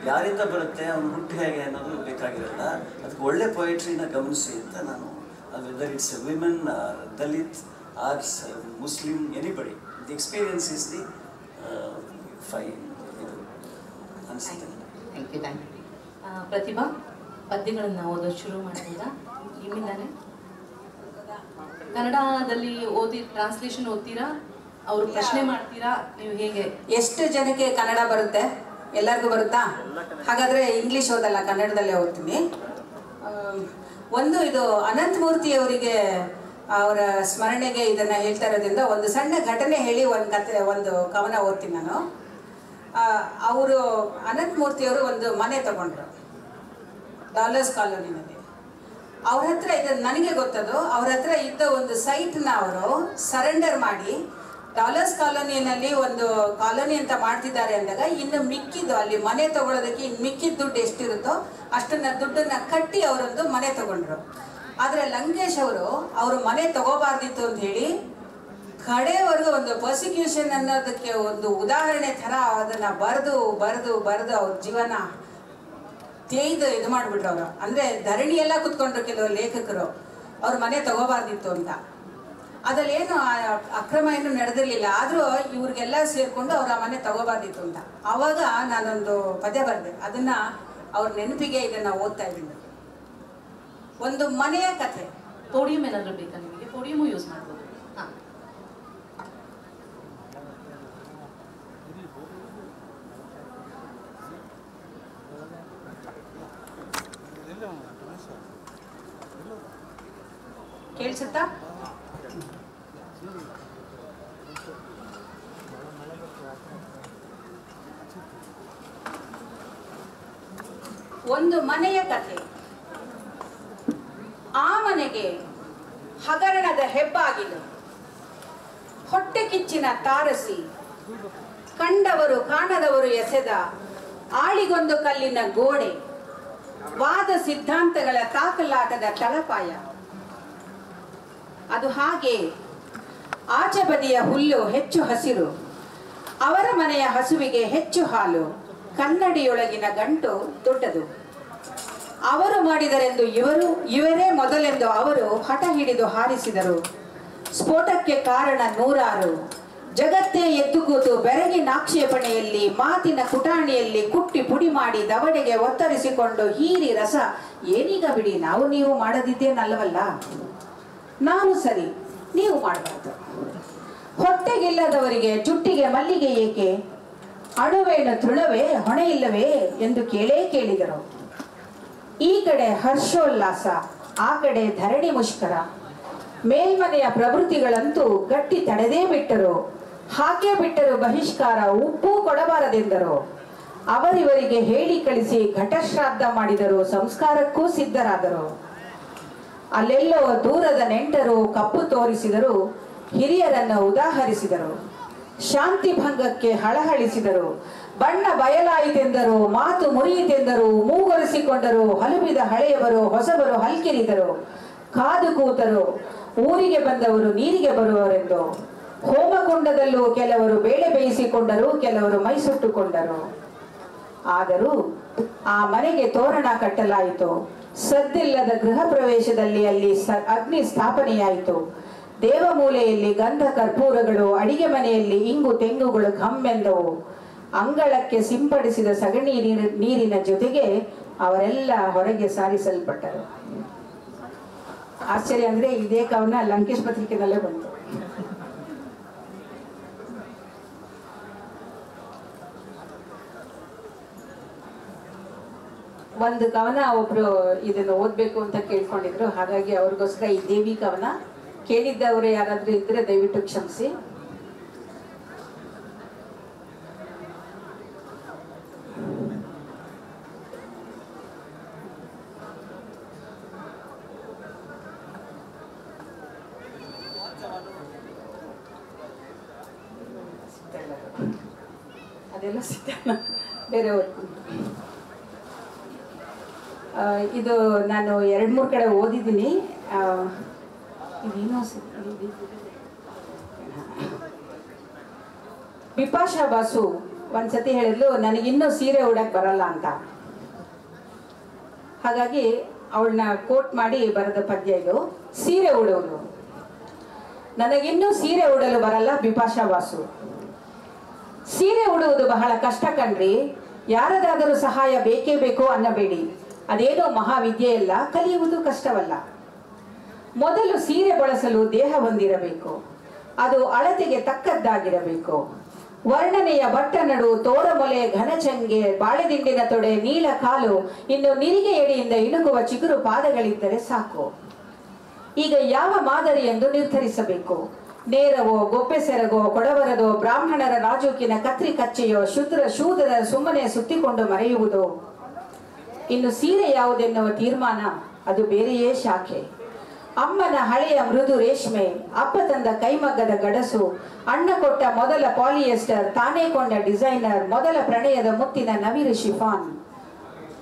ಯಾರಿಂದ ಬರುತ್ತೆ, ಅವನು ಹುಟ್ಟು ಹೇಗೆ ಅನ್ನೋದು ಬೇಕಾಗಿರಲ್ಲ. ಅದಕ್ಕೆ ಒಳ್ಳೆ ಪೊಯೆಟ್ರಿನ ಗಮನಿಸಿ ಅಂತ ನಾನು, whether it's women or Dalit or Muslim, anybody, the experience is the fine ಇದು ಅನಿಸುತ್ತೆ. Thank you. ಪ್ರತಿಭಾ, ಪದ್ಯಗಳನ್ನು ಓದೋದು ಶುರು ಮಾಡ್ಬೋದಾ? ನಿಮ್ಮಿಂದಾನೆ ಕನ್ನಡದಲ್ಲಿ ಓದಿ ಟ್ರಾನ್ಸ್ಲೇಷನ್ ಓದ್ತೀರಾ? ಅವರು ಪ್ರಶ್ನೆ ಮಾಡ್ತೀರಾ? ನೀವು ಹೇಗೆ? ಎಷ್ಟು ಜನಕ್ಕೆ ಕನ್ನಡ ಬರುತ್ತೆ? ಎಲ್ಲರಿಗೂ ಬರುತ್ತಾ? ಹಾಗಾದರೆ ಇಂಗ್ಲೀಷ್ ಓದಲ್ಲ, ಕನ್ನಡದಲ್ಲೇ ಓದ್ತೀನಿ. ಒಂದು ಇದು ಅನಂತಮೂರ್ತಿ ಅವರಿಗೆ ಅವರ ಸ್ಮರಣೆಗೆ ಇದನ್ನು ಹೇಳ್ತಾ ಇರೋದ್ರಿಂದ ಒಂದು ಸಣ್ಣ ಘಟನೆ ಹೇಳಿ ಒಂದು ಕವನ ಓದ್ತೀನಿ ನಾನು. ಅವರು ಅನಂತಮೂರ್ತಿಯವರು ಒಂದು ಮನೆ ತಗೊಂಡ್ರು ಡಾಲರ್ಸ್ ಕಾಲೋನಿನಲ್ಲಿ. ಅವ್ರ ಹತ್ರ ಇದನ್ನು ನನಗೆ ಗೊತ್ತದು, ಅವ್ರ ಹತ್ರ ಇದ್ದ ಒಂದು ಸೈಟ್ನ ಅವರು ಸರೆಂಡರ್ ಮಾಡಿ ಡಾಲರ್ಸ್ ಕಾಲೋನಿಯಲ್ಲಿ ಒಂದು ಕಾಲೋನಿ ಅಂತ ಮಾಡ್ತಿದ್ದಾರೆ ಅಂದಾಗ ಇನ್ನು ಮಿಕ್ಕಿದ್ದು ಅಲ್ಲಿ ಮನೆ ತಗೊಳ್ಳೋದಕ್ಕೆ ಇನ್ನು ಮಿಕ್ಕಿದ ದುಡ್ಡು ಎಷ್ಟಿರುತ್ತೋ ಅಷ್ಟನ್ನ ದುಡ್ಡನ್ನ ಕಟ್ಟಿ ಅವರೊಂದು ಮನೆ ತಗೊಂಡ್ರು. ಆದರೆ ಲಂಕೇಶ್ ಅವರು ಮನೆ ತಗೋಬಾರ್ದಿತ್ತು ಅಂತ ಹೇಳಿ ಕಡೆವರೆಗೂ ಒಂದು ಪರ್ಸಿಕ್ಯೂಷನ್ ಅನ್ನೋದಕ್ಕೆ ಒಂದು ಉದಾಹರಣೆ ಥರ ಅದನ್ನು ಬರೆದು ಅವ್ರ ಜೀವನ ತೇಯ್ದು ಇದು ಮಾಡಿಬಿಟ್ರು ಅವರು. ಅಂದರೆ ಧರಣಿ ಎಲ್ಲ ಕುತ್ಕೊಂಡ್ರು ಕೆಲವು ಲೇಖಕರು ಅವ್ರ ಮನೆ ತಗೋಬಾರ್ದಿತ್ತು ಅಂತ. ಅದ್ರಲ್ಲಿ ಏನು ಅಕ್ರಮ ಏನು ನಡೆದಿರಲಿಲ್ಲ, ಆದರೂ ಇವ್ರಿಗೆಲ್ಲ ಸೇರಿಕೊಂಡು ಅವ್ರ ಆ ಮನೆ ತಗೋಬಾರ್ದಿತ್ತು ಅಂತ. ಆವಾಗ ನಾನೊಂದು ಪದ್ಯ ಬರೆದೆ, ಅದನ್ನು ಅವ್ರ ನೆನಪಿಗೆ ಇದನ್ನು ಓದ್ತಾ ಇದ್ದೀನಿ. ಒಂದು ಮನೆಯ ಕಥೆ. ಪೋಡಿಯಂ ಏನಾದರೂ ಬೇಕಾ ನಿಮಗೆ? ಪೋಡಿಯಮು ಯೂಸ್ ಮಾಡ್ಬೋದು. ಹಾಂ, ಕೇಳಿಸುತ್ತಾ? ಒಂದು ಮನೆಯ ಕಥೆ. ಆ ಮನೆಗೆ ಹಗರಣದ ಹೆಬ್ಬಾಗಿಲು, ಹೊಟ್ಟೆ ಕಿಚ್ಚಿನ ತಾರಸಿ, ಕಂಡವರು ಕಾಣದವರು ಎಸೆದ ಆಳಿಗೊಂದು ಕಲ್ಲಿನ ಗೋಡೆ, ವಾದ ಸಿದ್ಧಾಂತಗಳ ತಾಕಲಾಟದ ತಳಪಾಯ. ಅದು ಹಾಗೆ ಆಚೆ ಬದಿಯ ಹುಲ್ಲು ಹೆಚ್ಚು ಹಸಿರು, ಅವರ ಮನೆಯ ಹಸುವಿಗೆ ಹೆಚ್ಚು ಹಾಲು, ಕನ್ನಡಿಯೊಳಗಿನ ಗಂಟು ದೊಡ್ಡದು. ಅವರು ಮಾಡಿದರೆಂದು ಇವರೇ ಮೊದಲೆಂದು ಅವರು ಹಠ ಹಿಡಿದು ಹಾರಿಸಿದರು. ಸ್ಫೋಟಕ್ಕೆ ಕಾರಣ ನೂರಾರು, ಜಗತ್ತೇ ಎದ್ದುಗೂತು ಬೆರಗಿನಾಕ್ಷೇಪಣೆಯಲ್ಲಿ ಮಾತಿನ ಕುಟಾಣಿಯಲ್ಲಿ ಕುಟ್ಟಿ ಪುಡಿ ಮಾಡಿ ದವಡೆಗೆ ಒತ್ತರಿಸಿಕೊಂಡು ಹೀರಿ ರಸ. ಏನೀಗ ಬಿಡಿ, ನಾವು ನೀವು ಮಾಡದಿದ್ದೇನಲ್ಲವಲ್ಲ, ನಾವು ಸರಿ ನೀವು ಮಾಡಬಾರ್ದು. ಹೊಟ್ಟೆಗಿಲ್ಲದವರಿಗೆ ಜುಟ್ಟಿಗೆ ಮಲ್ಲಿಗೆ ಏಕೆ, ಅಣುವೇನು ತೃಣವೇ ಹೊಣೆ ಇಲ್ಲವೇ ಎಂದು ಕೇಳಿದರು. ಈ ಕಡೆ ಹರ್ಷೋಲ್ಲಾಸ, ಆ ಕಡೆ ಧರಣಿ ಮುಷ್ಕರ. ಮೇಲ್ಮನೆಯ ಪ್ರವೃತ್ತಿಗಳಂತೂ ಗಟ್ಟಿ ತಡೆದೇ ಬಿಟ್ಟರು. ಹಾಕೇ ಬಿಟ್ಟರು ಬಹಿಷ್ಕಾರ, ಉಪ್ಪು ಕೊಡಬಾರದೆಂದರು. ಅವರಿವರಿಗೆ ಹೇಳಿ ಕಳಿಸಿ ಘಟಶ್ರಾದ್ದ ಮಾಡಿದರು, ಸಂಸ್ಕಾರಕ್ಕೂ ಸಿದ್ಧರಾದರು. ಅಲ್ಲೆಲ್ಲೋ ದೂರದ ನೆಂಟರು ಕಪ್ಪು ತೋರಿಸಿದರು, ಹಿರಿಯರನ್ನು ಉದಾಹರಿಸಿದರು. ಶಾಂತಿ ಭಂಗಕ್ಕೆ ಹಳಹಳಿಸಿದರು. ಬಣ್ಣ ಬಯಲಾಯಿತೆಂದರು, ಮಾತು ಮುರಿಯಿತೆಂದರು, ಮೂಗೊರೆಸಿಕೊಂಡರು. ಹಲುಬಿದ ಹಳೆಯವರು ಹೊಸಬರು ಹಲ್ಕಿರಿದರು. ಕಾದು ಕೂತರು, ಊರಿಗೆ ಬಂದವರು ನೀರಿಗೆ ಬರುವವರೆಂದು. ಹೋಮಕುಂಡದಲ್ಲೂ ಕೆಲವರು ಬೇಳೆ ಬೇಯಿಸಿಕೊಂಡರು, ಕೆಲವರು ಮೈಸುಟ್ಟುಕೊಂಡರು. ಆದರೂ ಆ ಮನೆಗೆ ತೋರಣ ಕಟ್ಟಲಾಯಿತು. ಸದ್ದಿಲ್ಲದ ಗೃಹ ಪ್ರವೇಶದಲ್ಲಿ ಅಲ್ಲಿ ಅಗ್ನಿ ಸ್ಥಾಪನೆಯಾಯಿತು. ದೇವಮೂಲೆಯಲ್ಲಿ ಗಂಧ ಕರ್ಪೂರಗಳು, ಅಡಿಗೆ ಮನೆಯಲ್ಲಿ ಇಂಗು ತೆಂಗುಗಳು ಘಮ್ಮೆಂದವು. ಅಂಗಳಕ್ಕೆ ಸಿಂಪಡಿಸಿದ ಸಗಣಿ ನೀರಿನ ಜೊತೆಗೆ ಅವರೆಲ್ಲ ಹೊರಗೆ ಸಾರಿಸಲ್ಪಟ್ಟರು. ಆಶ್ಚರ್ಯ ಅಂದ್ರೆ ಇದೇ ಕವನ ಲಂಕೇಶ್ ಪತ್ರಿಕೆನಲ್ಲೇ ಬಂತು. ಒಂದು ಕವನ ಒಬ್ರು ಇದನ್ನು ಓದ್ಬೇಕು ಅಂತ ಕೇಳ್ಕೊಂಡಿದ್ರು, ಹಾಗಾಗಿ ಅವ್ರಿಗೋಸ್ಕರ ಈ ದೇವಿ ಕವನ. ಕೇಳಿದ್ದವರು ಯಾರಾದ್ರೂ ಇದ್ರೆ ದಯವಿಟ್ಟು ಕ್ಷಮಿಸಿ. ಅದೆಲ್ಲ ಸಿಗ್ತಲ್ಲ, ಬೇರೆ ಓದ್ತೀನಿ. ಇದು ನಾನು 2-3 ಕಡೆ ಓದಿದ್ದೀನಿ. ಇದೇನೋ ಬಿಪಾಶಾ ಬಾಸು ಒಂದ್ಸತಿ ಹೇಳಿದ್ಲು, ನನಗಿನ್ನೂ ಸೀರೆ ಉಡಕ್ ಬರಲ್ಲ ಅಂತ. ಹಾಗಾಗಿ ಅವಳನ್ನ ಕೋಟ್ ಮಾಡಿ ಬರೆದ ಪದ್ಯ ಇದು. ಸೀರೆ ಉಡೋದು. ನನಗಿನ್ನೂ ಸೀರೆ ಉಡಲು ಬರಲ್ಲ ಬಿಪಾಶಾ ಬಾಸು. ಸೀರೆ ಉಡುವುದು ಬಹಳ ಕಷ್ಟ ಕಣ್ರಿ, ಯಾರದಾದರೂ ಸಹಾಯ ಬೇಕೇ ಬೇಕು ಅನ್ನಬೇಡಿ. ಅದೇನೋ ಮಹಾವಿದ್ಯೆಯಲ್ಲ, ಕಲಿಯುವುದು ಕಷ್ಟವಲ್ಲ. ಮೊದಲು ಸೀರೆ ಬಳಸಲು ದೇಹ ಹೊಂದಿರಬೇಕು. ಅದು ಅಳತೆಗೆ ತಕ್ಕದ್ದಾಗಿರಬೇಕು. ವರ್ಣನೆಯ ಬಟ್ಟ ನಡು, ತೋರಮೊಲೆ, ಘನಚಂಗೆ, ಬಾಳೆದಿಂಡಿನ ತೊಡೆ, ನೀಳ ಕಾಲು, ಇನ್ನು ನಿರಿಗೆ ಎಡೆಯಿಂದ ಇಣುಕುವ ಚಿಗುರು ಪಾದಗಳಿದ್ದರೆ ಸಾಕು. ಈಗ ಯಾವ ಮಾದರಿ ಎಂದು ನಿರ್ಧರಿಸಬೇಕು. ನೇರವೋ, ಗೊಪ್ಪೆ ಸೆರಗೋ, ಕೊಡವರದೋ, ಬ್ರಾಹ್ಮಣರ ರಾಜೂಕಿನ ಕತ್ರಿ ಕಚ್ಚೆಯೋ, ಶೂದ್ರ ಸುಮ್ಮನೆ ಸುತ್ತಿಕೊಂಡು ಮರೆಯುವುದೋ? ಇನ್ನು ಸೀರೆ ಯಾವುದೆನ್ನುವ ತೀರ್ಮಾನ ಅದು ಬೇರೆಯೇ ಶಾಖೆ. ಅಮ್ಮನ ಹಳೆಯ ಮೃದು ರೇಷ್ಮೆ, ಅಪ್ಪ ತಂದ ಕೈಮಗ್ಗದ ಗಡಸು, ಅಣ್ಣ ಕೊಟ್ಟ ಮೊದಲ ಪಾಲಿಯೆಸ್ಟರ್, ತಾನೇ ಕೊಂಡ ಡಿಸೈನರ್, ಮೊದಲ ಪ್ರಣಯದ ಮುತ್ತಿನ ನವಿರು ಶಿಫಾನ್.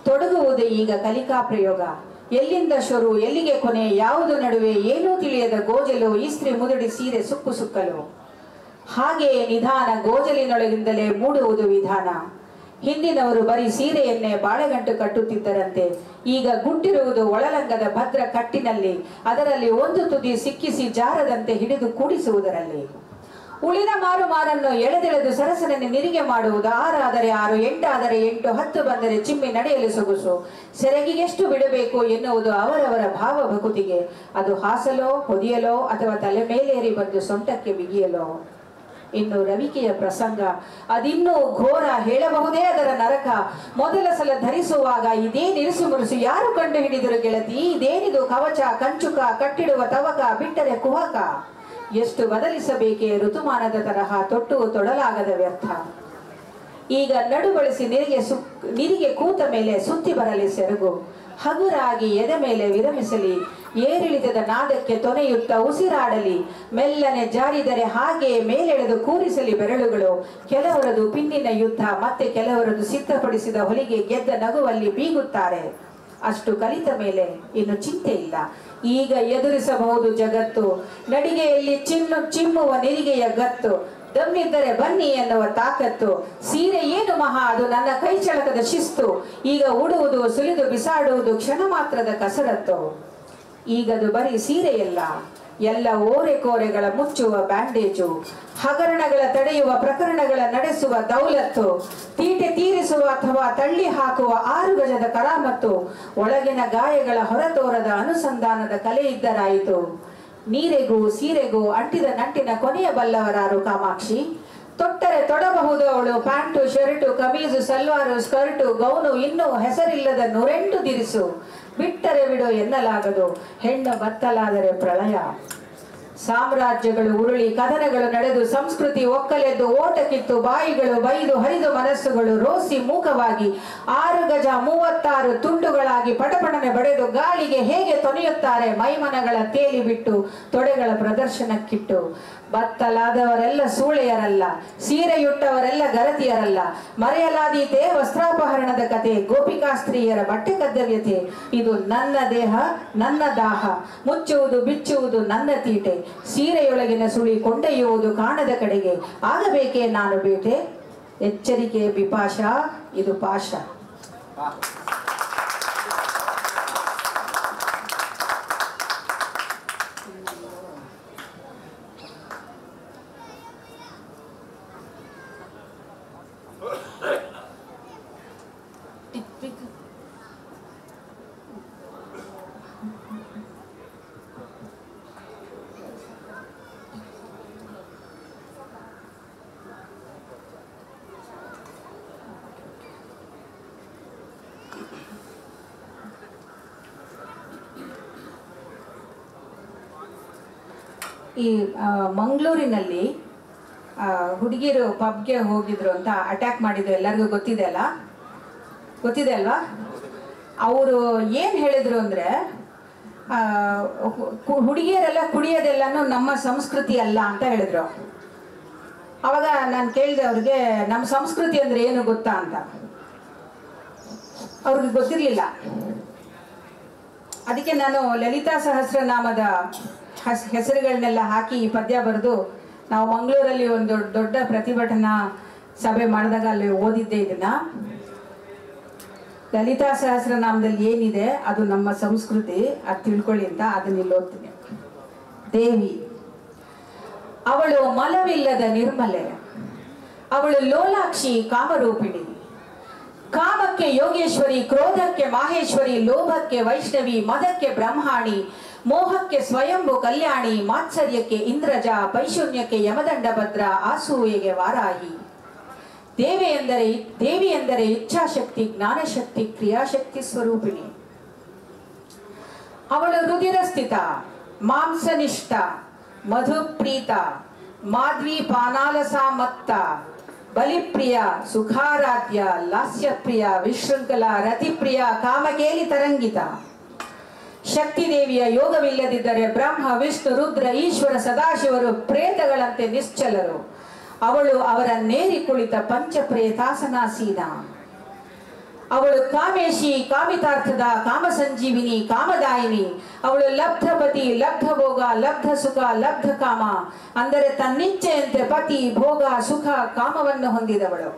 ತೊಡಗುವುದು ಈಗ ಕಲಿಕಾ ಪ್ರಯೋಗ. ಎಲ್ಲಿಂದ ಶುರು, ಎಲ್ಲಿಗೆ ಕೊನೆ, ಯಾವುದು ನಡುವೆ ಏನೂ ತಿಳಿಯದ ಗೋಜಲು, ಇಸ್ತ್ರಿ ಮುದುಡಿ ಸೀರೆ ಸುಕ್ಕು ಸುಕ್ಕಲು. ಹಾಗೆಯೇ ನಿಧಾನ ಗೋಜಲಿನೊಳಗಿಂದಲೇ ಮೂಡುವುದು ವಿಧಾನ. ಹಿಂದಿನವರು ಬರೀ ಸೀರೆಯನ್ನೇ ಬಾಳೆಗಂಟು ಕಟ್ಟುತ್ತಿದ್ದರಂತೆ. ಈಗ ಗುಟ್ಟಿರುವುದು ಒಳಲಂಗದ ಭದ್ರ ಕಟ್ಟಿನಲ್ಲಿ, ಅದರಲ್ಲಿ ಒಂದು ತುದಿ ಸಿಕ್ಕಿಸಿ ಜಾರದಂತೆ ಹಿಡಿದು ಕೂಡಿಸುವುದರಲ್ಲಿ. ಉಳಿದ ಮಾರನ್ನು ಎಳೆದೆಳೆದು ಸರಸರನೆ ನಿರಿಗೆ ಮಾಡುವುದು. 6 ಆದರೆ 6, 8 ಆದರೆ 8, 10 ಬಂದರೆ ಚಿಮ್ಮಿ ನಡೆಯಲು ಸೊಗಸು. ಸೆರಗಿಗೆಷ್ಟು ಬಿಡಬೇಕು ಎನ್ನುವುದು ಅವರವರ ಭಾವಭಕುತಿಗೆ. ಅದು ಹಾಸಲೋ, ಹೊದಿಯಲೋ, ಅಥವಾ ತಲೆ ಮೇಲೇರಿ ಬಂದು ಸೊಂಟಕ್ಕೆ ಬಿಗಿಯಲೋ. ಇನ್ನು ರವಿಕೆಯ ಪ್ರಸಂಗ ಅದಿನ್ನೂ ಘೋರ, ಹೇಳಬಹುದೇ ಅದರ ನರಕ. ಮೊದಲ ಸಲ ಧರಿಸುವಾಗ ಇದೇನಿರಿಸು ಮುರುಸು, ಯಾರು ಕಂಡು ಹಿಡಿದರು ಗೆಳತಿ? ಇದೇನಿದು ಕವಚ, ಕಂಚುಕ, ಕಟ್ಟಿಡುವ ತವಕ, ಬಿಟ್ಟರೆ ಕುಹಕ. ಎಷ್ಟು ಬದಲಿಸಬೇಕೆ ಋತುಮಾನದ ತರಹ, ತೊಟ್ಟು ತೊಡಲಾಗದ ವ್ಯರ್ಥ. ಈಗ ನಡು ಬಳಸಿ ನಿರಿಗೆ ಕೂತ ಮೇಲೆ ಸುತ್ತಿ ಬರಲಿ ಸೆರಗು. ಹಗುರಾಗಿ ಎದೆ ಮೇಲೆ ವಿರಮಿಸಲಿ, ಏರಿಳಿತದ ನಾದಕ್ಕೆ ತೊನೆಯುತ್ತ ಉಸಿರಾಡಲಿ. ಮೆಲ್ಲನೆ ಜಾರಿದರೆ ಹಾಗೆ ಮೇಲೆಳೆದು ಕೂರಿಸಲಿ ಬೆರಳುಗಳು. ಕೆಲವರದು ಪಿನ್ನಿನ ಯುದ್ಧ, ಮತ್ತೆ ಕೆಲವರದು ಸಿದ್ಧಪಡಿಸಿದ ಹೊಲಿಗೆ ಗೆದ್ದ ನಗುವಲ್ಲಿ ಬೀಗುತ್ತಾರೆ. ಅಷ್ಟು ಕಲಿತ ಮೇಲೆ ಇನ್ನು ಚಿಂತೆ ಇಲ್ಲ. ಈಗ ಎದುರಿಸಬಹುದು ಜಗತ್ತು. ನಡಿಗೆಯಲ್ಲಿ ಚಿಮ್ಮುವ ನಿರಿಗೆಯ ಗತ್ತು. ದಮ್ಮಿದ್ದರೆ ಬನ್ನಿ ಎನ್ನುವ ತಾಕತ್ತು. ಸೀರೆ ಏನು ಮಹಾ, ಅದು ನನ್ನ ಕೈ ಚಳಕದ ಶಿಸ್ತು. ಈಗ ಉಡುವುದು, ಸುಲಿದು ಬಿಸಾಡುವುದು ಕ್ಷಣ ಮಾತ್ರದ ಕಸರತ್ತು. ಈಗದು ಬರೀ ಸೀರೆಯಲ್ಲ, ಎಲ್ಲ ಓರೆಕೋರೆಗಳ ಮುಚ್ಚುವ ಬ್ಯಾಂಡೇಜು. ಹಗರಣಗಳ ತಡೆಯುವ, ಪ್ರಕರಣಗಳ ನಡೆಸುವ ದೌಲತ್ತು. ತೀಟೆ ತೀರಿಸುವ ಅಥವಾ ತಳ್ಳಿ ಹಾಕುವ 6 ಗಜದ ಕರಾಮತ್ತು. ಒಳಗಿನ ಗಾಯಗಳ ಹೊರತೋರದ ಅನುಸಂಧಾನದ ಕಲೆ ಇದ್ದರಾಯಿತು. ನೀರೆಗೂ ಸೀರೆಗೂ ಅಂಟಿದ ನಂಟಿನ ಕೊನೆಯ ಬಲ್ಲವರಾರು ಕಾಮಾಕ್ಷಿ? ತೊಟ್ಟರೆ ತೊಡಬಹುದು ಅವಳು pant, shirt, kameez, salwar, skirt, gown, ಇನ್ನೂ ಹೆಸರಿಲ್ಲದ 108 ದಿರಿಸು. ಬಿಟ್ಟರೆ ಬಿಡು ಎನ್ನಲಾಗದು, ಹೆಣ್ಣು ಬತ್ತಲಾದರೆ ಪ್ರಳಯ. ಸಾಮ್ರಾಜ್ಯಗಳು ಉರುಳಿ, ಕದನಗಳು ನಡೆದು, ಸಂಸ್ಕೃತಿ ಒಕ್ಕಲೆದ್ದು ಓಟಕ್ಕಿತ್ತು. ಬಾಯಿಗಳು ಬೈದು ಹರಿದು, ಮನಸ್ಸುಗಳು ರೋಸಿ ಮೂಕವಾಗಿ 6 ಗಜ 36 ತುಂಡುಗಳಾಗಿ ಪಟಪಟನೆ ಬಡೆದು ಗಾಳಿಗೆ ಹೇಗೆ ತೊನೆಯುತ್ತಾರೆ. ಮೈಮನಗಳ ತೇಲಿ ಬಿಟ್ಟು ತೊಡೆಗಳ ಪ್ರದರ್ಶನಕ್ಕಿಟ್ಟು. ಬತ್ತಲಾದವರೆಲ್ಲ ಸೂಳೆಯರಲ್ಲ, ಸೀರೆಯುಟ್ಟವರೆಲ್ಲ ಗರತಿಯರಲ್ಲ. ಮರೆಯಲಾದೀತೆ ವಸ್ತ್ರಾಪಹರಣದ ಕತೆ, ಗೋಪಿಕಾಸ್ತ್ರೀಯರ ಬಟ್ಟೆ ಕದ್ದವ್ಯತೆ. ಇದು ನನ್ನ ದೇಹ, ನನ್ನ ದಾಹ, ಮುಚ್ಚುವುದು ಬಿಚ್ಚುವುದು ನನ್ನ ತೀಟೆ. ಸೀರೆಯೊಳಗಿನ ಸುಳಿ ಕೊಂಡೊಯ್ಯುವುದು ಕಾಣದ ಕಡೆಗೆ. ಆಗಬೇಕೇ ನಾನು ಬೇಟೆ? ಎಚ್ಚರಿಕೆ ಬಿಪಾಶ, ಇದು ಪಾಶ. ಈ ಮಂಗಳೂರಿನಲ್ಲಿ ಹುಡುಗಿರು ಪಬ್ಗೆ ಹೋಗಿದ್ರು ಅಂತ ಅಟ್ಯಾಕ್ ಮಾಡಿದ್ರು, ಎಲ್ಲರಿಗೂ ಗೊತ್ತಿದೆ ಅಲ್ವಾ? ಅವರು ಏನು ಹೇಳಿದ್ರು ಅಂದರೆ, ಹುಡುಗಿಯರೆಲ್ಲ ಕುಡಿಯೋದೆಲ್ಲನೂ ನಮ್ಮ ಸಂಸ್ಕೃತಿ ಅಲ್ಲ ಅಂತ ಹೇಳಿದ್ರು. ಅವಾಗ ನಾನು ಕೇಳಿದೆ ಅವ್ರಿಗೆ, ನಮ್ಮ ಸಂಸ್ಕೃತಿ ಅಂದರೆ ಏನು ಗೊತ್ತಾ ಅಂತ. ಅವ್ರಿಗೆ ಗೊತ್ತಿರಲಿಲ್ಲ. ಅದಕ್ಕೆ ನಾನು ಲಲಿತಾ ಸಹಸ್ರನಾಮದ ಹೆಸರುಗಳನ್ನೆಲ್ಲ ಹಾಕಿ ಈ ಪದ್ಯ ಬರೆದು ನಾವು ಮಂಗಳೂರಲ್ಲಿ ಒಂದು ದೊಡ್ಡ ಪ್ರತಿಭಟನಾ ಸಭೆ ಮಾಡಿದಾಗ ಅಲ್ಲಿ ಓದಿದ್ದೆ ಇದನ್ನ. ಲಲಿತಾ ಸಹಸ್ರನಾಮದಲ್ಲಿ ಏನಿದೆ ಅದು ನಮ್ಮ ಸಂಸ್ಕೃತಿ, ಅದು ತಿಳ್ಕೊಳ್ಳಿ ಅಂತ ಅದನ್ನ ಇಲ್ಲಿ ಓದ್ತೀನಿ. ದೇವಿ ಅವಳು ಮಲವಿಲ್ಲದ ನಿರ್ಮಲೆ, ಅವಳು ಲೋಲಾಕ್ಷಿ ಕಾಮರೂಪಿಣಿ. ಕಾಮಕ್ಕೆ ಯೋಗೇಶ್ವರಿ, ಕ್ರೋಧಕ್ಕೆ ಮಾಹೇಶ್ವರಿ, ಲೋಭಕ್ಕೆ ವೈಷ್ಣವಿ, ಮದಕ್ಕೆ ಬ್ರಹ್ಮಾಣಿ, ಮೋಹಕ್ಕೆ ಸ್ವಯಂಭು ಕಲ್ಯಾಣಿ, ಮಾತ್ಸರ್ಯಕ್ಕೆ ಇಂದ್ರಜ, ಪೈಶೂನ್ಯಕ್ಕೆ ಯಮದಂಡಭದ್ರ, ಆಸೂಯೆಗೆ ವಾರಾಹಿ. ದೇವಿ ಎಂದರೆ ಇಚ್ಛಾಶಕ್ತಿ, ಜ್ಞಾನಶಕ್ತಿ, ಕ್ರಿಯಾಶಕ್ತಿ ಸ್ವರೂಪಿಣಿ. ಅವಳು ರುಧಿರ ಸ್ಥಿತ, ಮಾಂಸನಿಷ್ಠ, ಮಧುಪ್ರೀತ, ಮಾಧ್ವಿ ಪಾನಾಲಸ ಮತ್ತ, ಬಲಿಪ್ರಿಯ, ಸುಖಾರಾಧ್ಯ, ಲಾಸ್ಯಪ್ರಿಯ, ವಿಶೃಂಖಲ, ರತಿಪ್ರಿಯ, ಕಾಮಕೇಲಿ ತರಂಗಿತ. ಶಕ್ತಿದೇವಿಯ ಯೋಗವಿಲ್ಲದಿದ್ದರೆ ಬ್ರಹ್ಮ, ವಿಷ್ಣು, ರುದ್ರ, ಈಶ್ವರ, ಸದಾಶಿವರು ಪ್ರೇತಗಳಂತೆ ನಿಶ್ಚಲರು. ಅವಳು ಅವರನ್ನೇರಿ ಕುಳಿತ ಪಂಚಪ್ರೇತಾಸನಾಸೀನ. ಅವಳು ಕಾಮೇಶಿ, ಕಾಮಿತಾರ್ಥದ, ಕಾಮಸಂಜೀವಿನಿ, ಕಾಮದಾಯಿನಿ. ಅವಳು ಲಬ್ಧಪತಿ, ಲಬ್ಧಭೋಗ, ಲಬ್ಧ ಸುಖ, ಲಬ್ಧ ಕಾಮ, ಅಂದರೆ ತನ್ನಿಚ್ಛೆಯಂತೆ ಪತಿ, ಭೋಗ, ಸುಖ, ಕಾಮವನ್ನು ಹೊಂದಿದವಳು.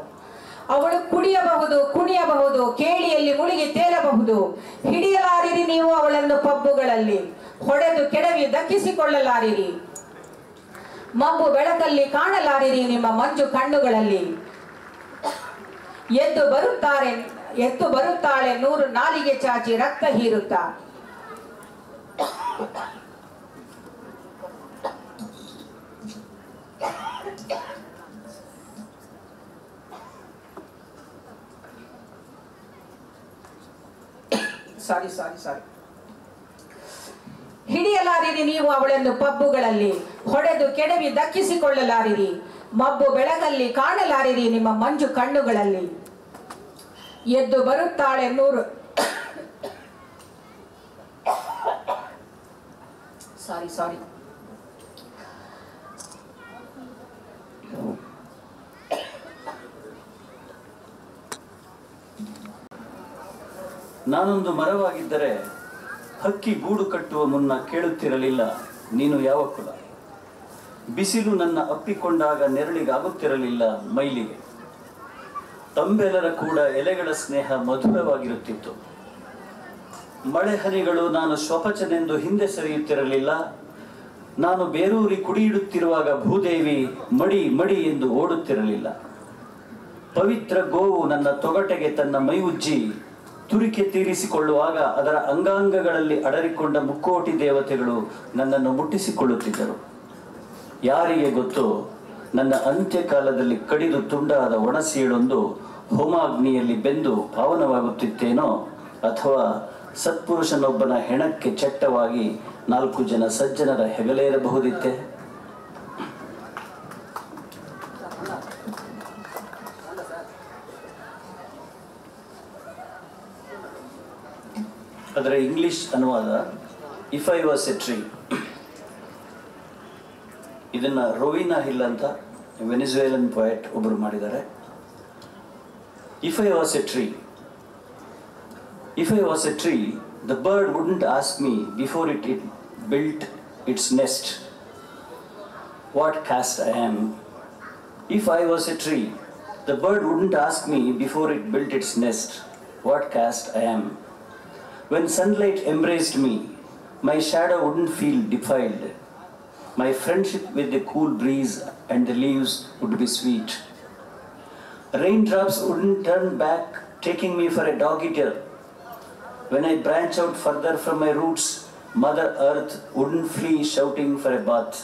ಅವಳು ಕುಡಿಯಬಹುದು, ಕುಣಿಯಬಹುದು, ಕೇಳಿಯಲ್ಲಿ ಮುಳುಗಿ ತೇಲಬಹುದು. ಹಿಡಿಯಲಾರಿರಿ ನೀವು ಅವಳನ್ನು ಪಬ್ಬುಗಳಲ್ಲಿ, ಹೊಡೆದು ಕೆಡವಿ ದಕ್ಕಿಸಿಕೊಳ್ಳಲಾರಿರಿ. ಮಬ್ಬು ಬೆಳಕಲ್ಲಿ ಕಾಣಲಾರಿರಿ ನಿಮ್ಮ ಮಂಜು ಕಣ್ಣುಗಳಲ್ಲಿ. ಎದ್ದು ಬರುತ್ತಾಳೆ ನೂರು ನಾಲಿಗೆ ಚಾಚಿ ರಕ್ತ ಹೀರುತ್ತಾ. ಸಾರಿ ಹಿಡಿಯಲಾರಿರಿ ನೀವು ಅವಳನ್ನು ಪಬ್ಬುಗಳಲ್ಲಿ, ಹೊಡೆದು ಕೆಡವಿ ದಕ್ಕಿಸಿಕೊಳ್ಳಲಾರಿರಿ. ಮಬ್ಬು ಬೆಳಕಲ್ಲಿ ಕಾಣಲಾರಿರಿ ನಿಮ್ಮ ಮಂಜು ಕಣ್ಣುಗಳಲ್ಲಿ. ಎದ್ದು ಬರುತ್ತಾಳೆ ನೂರು ಸಾರಿ ನಾನೊಂದು ಮರವಾಗಿದ್ದರೆ ಹಕ್ಕಿ ಗೂಡು ಕಟ್ಟುವ ಮುನ್ನ ಕೇಳುತ್ತಿರಲಿಲ್ಲ ನೀನು ಯಾವ ಕುಲ. ಬಿಸಿಲು ನನ್ನ ಅಪ್ಪಿಕೊಂಡಾಗ ನೆರಳಿಗಾಗುತ್ತಿರಲಿಲ್ಲ ಮೈಲಿಗೆ. ತಂಬೆಲರ ಕೂಡ ಎಲೆಗಳ ಸ್ನೇಹ ಮಧುರವಾಗಿರುತ್ತಿತ್ತು. ಮಳೆ ಹನಿಗಳು ನಾನು ಶ್ವಪಚನೆಂದು ಹಿಂದೆ ಸರಿಯುತ್ತಿರಲಿಲ್ಲ. ನಾನು ಬೇರೂರಿ ಕುಡಿಯಿಡುತ್ತಿರುವಾಗ ಭೂದೇವಿ ಮಡಿ ಮಡಿ ಎಂದು ಓಡುತ್ತಿರಲಿಲ್ಲ. ಪವಿತ್ರ ಗೋವು ನನ್ನ ತೊಗಟೆಗೆ ತನ್ನ ಮೈ ಉಜ್ಜಿ ತುರಿಕೆ ತೀರಿಸಿಕೊಳ್ಳುವಾಗ ಅದರ ಅಂಗಾಂಗಗಳಲ್ಲಿ ಅಡರಿಕೊಂಡ ಮುಕ್ಕೋಟಿ ದೇವತೆಗಳು ನನ್ನನ್ನು ಮುಟ್ಟಿಸಿಕೊಳ್ಳುತ್ತಿದ್ದರು. ಯಾರಿಗೆ ಗೊತ್ತು, ನನ್ನ ಅಂತ್ಯಕಾಲದಲ್ಲಿ ಕಡಿದು ತುಂಡಾದ ಒಣಸೀಳೊಂದು ಹೋಮಾಗ್ನಿಯಲ್ಲಿ ಬೆಂದು ಪಾವನವಾಗುತ್ತಿತ್ತೇನೋ, ಅಥವಾ ಸತ್ಪುರುಷನೊಬ್ಬನ ಹೆಣಕ್ಕೆ ಚಟ್ಟವಾಗಿ 4 ಜನ ಸಜ್ಜನರ ಹೆಗಲೇರಬಹುದಿತ್ತೆ. ಅದರ ಇಂಗ್ಲಿಷ್ ಅನುವಾದ if I was A tree. ಇದನ್ನ ರೋವಿನಾ ಹಿಲ್ ಅಂತ ವೆನಿಜುವೆಲನ್ ಪೊಯೆಟ್ ಒಬ್ಬರು ಮಾಡಿದ್ದಾರೆ. If I was A tree, if I was a tree, the bird wouldn't ask me before it built its nest what caste I am. If I was a tree, the bird wouldn't ask me before it built its nest what caste I am. When sunlight embraced me, my shadow wouldn't feel defiled. My friendship with the cool breeze and the leaves would be sweet. Raindrops wouldn't turn back, taking me for a dog-eater. When I branch out further from my roots, Mother Earth wouldn't flee shouting for a bath.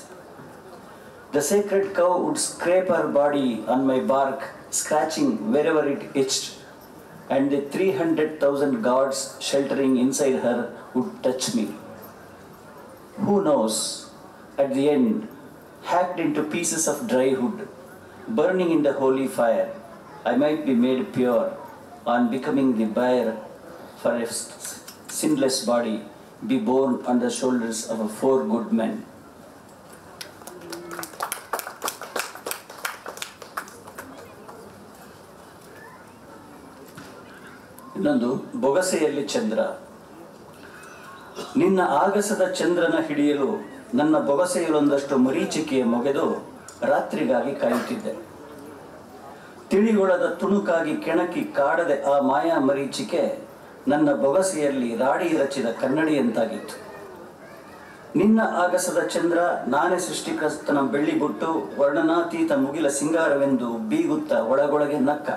The sacred cow would scrape her body on my bark, scratching wherever it itched, and the 300,000 gods sheltering inside her would touch me. Who knows, at the end, hacked into pieces of dry wood, burning in the holy fire, I might be made pure on becoming the bier for a sinless body, be born on the shoulders of 4 good men. ಇನ್ನೊಂದು ಬೊಗಸೆಯಲ್ಲಿ ಚಂದ್ರ. ನಿನ್ನ ಆಗಸದ ಚಂದ್ರನ ಹಿಡಿಯಲು ನನ್ನ ಬೊಗಸೆಯಲ್ಲೊಂದಷ್ಟು ಮರೀಚಿಕೆಯ ಮೊಗೆದು ರಾತ್ರಿಗಾಗಿ ಕಾಯುತ್ತಿದ್ದೆ. ತಿಳಿಗೊಳದ ತುಣುಕಾಗಿ ಕೆಣಕಿ ಕಾಡದೆ ಆ ಮಾಯಾ ಮರೀಚಿಕೆ ನನ್ನ ಬೊಗಸೆಯಲ್ಲಿ ರಾಡಿ ರಚಿದ ಕನ್ನಡಿಯಂತಾಗಿತ್ತು. ನಿನ್ನ ಆಗಸದ ಚಂದ್ರ ನಾನೇ ಸೃಷ್ಟಿಕರ್ತನ ಬೆಳ್ಳಿಬುಟ್ಟು ವರ್ಣನಾತೀತ ಮುಗಿಲ ಸಿಂಗಾರವೆಂದು ಬೀಗುತ್ತ ಒಳಗೊಳಗೆ ನಕ್ಕ.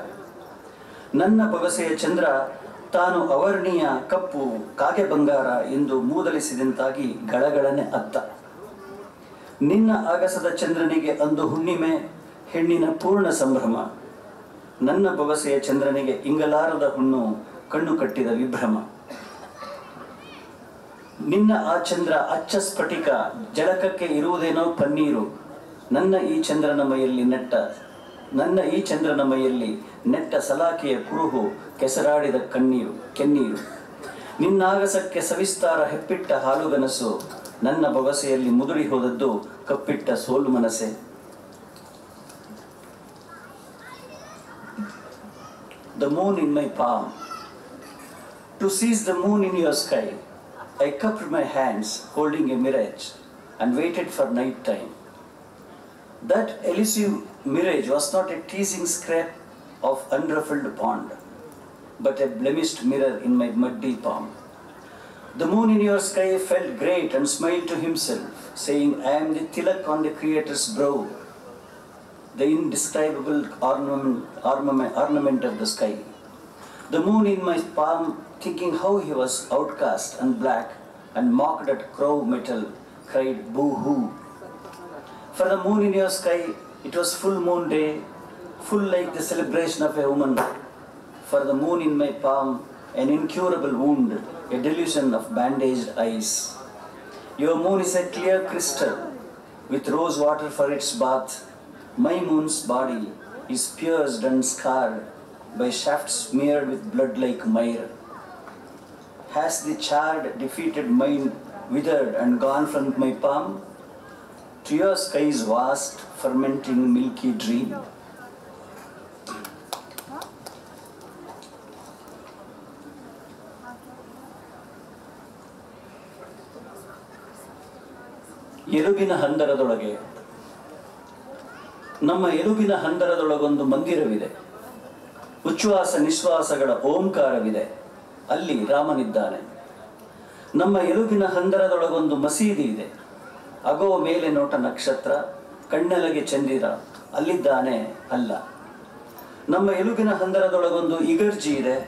ನನ್ನ ಬೊಗಸೆಯ ಚಂದ್ರ ತಾನು ಅವರ್ಣೀಯ ಕಪ್ಪು ಕಾಗೆ ಬಂಗಾರ ಎಂದು ಮೂದಲಿಸಿದಂತಾಗಿ ಗಳಗಳನೆ ಅತ್ತ. ನಿನ್ನ ಆಗಸದ ಚಂದ್ರನಿಗೆ ಅಂದು ಹುಣ್ಣಿಮೆ, ಹೆಣ್ಣಿನ ಪೂರ್ಣ ಸಂಭ್ರಮ. ನನ್ನ ಬೊಗಸೆಯ ಚಂದ್ರನಿಗೆ ಇಂಗಲಾರದ ಹುಣ್ಣು, ಕಣ್ಣು ಕಟ್ಟಿದ ವಿಭ್ರಮ. ನಿನ್ನ ಆ ಚಂದ್ರ ಅಚ್ಚ ಸ್ಫಟಿಕ, ಜಳಕಕ್ಕೆ ಇರುವುದೇನೋ ಪನ್ನೀರು. ನನ್ನ ಈ ಚಂದ್ರನ ಮೈಯಲ್ಲಿ ನೆಟ್ಟ ಸಲಾಕೆಯ ಕುರುಹು, ಕೆಸರಾಡಿದ ಕೆನ್ನೀರು. ನಿನ್ನಾಗಸಕ್ಕೆ ಸವಿಸ್ತಾರ ಹೆಪ್ಪಿಟ್ಟ ಹಾಲುಗನಸು, ನನ್ನ ಬೊಗಸೆಯಲ್ಲಿ ಮುದುಡಿ ಹೋದದ್ದು ಕಪ್ಪಿಟ್ಟ ಸೋಲು ಮನಸ್ಸೆ. The moon in my palm. To seize the moon in your sky, I cupped my hands holding a mirage and waited for night time. That elusive mirage was not a teasing scrap of unruffled pond, but a blemished mirror in my muddy palm. The moon in your sky felt great and smiled to himself, saying, I am the tilak on the Creator's brow, the indescribable ornament of the sky. The moon in my palm, thinking how he was outcast and black and mocked at crow metal, cried boo-hoo. For the moon in your sky, it was full moon day, full like the celebration of a woman. For the moon in my palm, an incurable wound, a delusion of bandaged eyes. Your moon is a clear crystal, with rose water for its bath. My moon's body is pierced and scarred by shafts smeared with blood like mire. Has the charred, defeated mind withered and gone from my palm? To your sky's vast, fermenting, milky dream. ಎಲುಬಿನ ಹಂದರದೊಳಗೆ, ನಮ್ಮ ಎಲುಬಿನ ಹಂದರದೊಳಗೊಂದು ಮಂದಿರವಿದೆ. ಉಚ್ಛ್ವಾಸ ನಿಶ್ವಾಸಗಳ ಓಂಕಾರವಿದೆ. ಅಲ್ಲಿ ರಾಮನಿದ್ದಾನೆ. ನಮ್ಮ ಎಲುಬಿನ ಹಂದರದೊಳಗೊಂದು ಮಸೀದಿ ಇದೆ. ಅಗೋ ಮೇಲೆ ನೋಟ ನಕ್ಷತ್ರ, ಕಣ್ಣೆಲಗೆ ಚಂದಿರ, ಅಲ್ಲಿದ್ದಾನೆ ಅಲ್ಲ. ನಮ್ಮ ಎಲುಬಿನ ಹಂದರದೊಳಗೊಂದು ಇಗರ್ಜಿ ಇದೆ.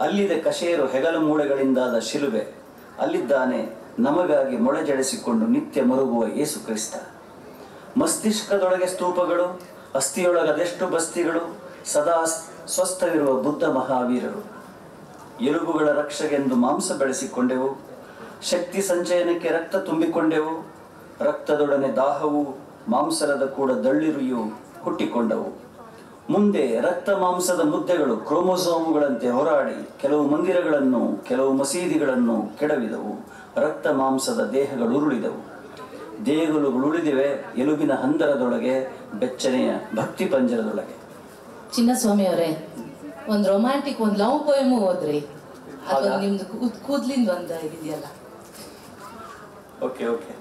ಅಲ್ಲಿದೆ ಕಶೇರು ಹೆಗಲ ಮೂಳೆಗಳಿಂದಾದ ಶಿಲುಬೆ. ಅಲ್ಲಿದ್ದಾನೆ ನಮಗಾಗಿ ಮೊಳೆಜಡಿಸಿಕೊಂಡು ನಿತ್ಯ ಮರುಗುವ ಯೇಸು ಕ್ರಿಸ್ತ. ಮಸ್ತಿಷ್ಕದೊಳಗೆ ಸ್ತೂಪಗಳು, ಅಸ್ಥಿಯೊಳಗದೆಷ್ಟು ಬಸ್ತಿಗಳು, ಸದಾ ಸ್ವಸ್ಥವಿರುವ ಬುದ್ಧ ಮಹಾವೀರರು. ಎಲುಬುಗಳ ರಕ್ಷೆಗೆಂದು ಮಾಂಸ ಬೆಳೆಸಿಕೊಂಡೆವು, ಶಕ್ತಿ ಸಂಚಯನಕ್ಕೆ ರಕ್ತ ತುಂಬಿಕೊಂಡೆವು. ರಕ್ತದೊಡನೆ ದಾಹವು, ಮಾಂಸರದ ಕೂಡ ದಳ್ಳಿರುಯು ಹುಟ್ಟಿಕೊಂಡವು. ಮುಂದೆ ರಕ್ತ ಮಾಂಸದ ಮುದ್ದೆಗಳು ಕ್ರೋಮೋಸೋಮುಗಳಂತೆ ಹೋರಾಡಿ ಕೆಲವು ಮಂದಿರಗಳನ್ನು, ಕೆಲವು ಮಸೀದಿಗಳನ್ನು ಕೆಡವಿದವು. ರಕ್ತ ಮಾಂಸದ ದೇಹಗಳು ಉರುಳಿದವು. ದೇಗುಲಗಳು ಉಳಿದಿವೆ ಎಲುಬಿನ ಹಂದರದೊಳಗೆ, ಬೆಚ್ಚನೆಯ ಭಕ್ತಿ ಪಂಜರದೊಳಗೆ. ಚಿನ್ನಸ್ವಾಮಿ ಅವರೇ, ಒಂದು ರೊಮ್ಯಾಂಟಿಕ್, ಒಂದು ಲವ್ ಪೋಯಮು ಓದ್ರಿ. ಅದೊಂದು ನಿಮ್ದು ಕೂದ್ಲಿಂದ ಒಂದು ಇದೆಯಲ್ಲ. Okay okay,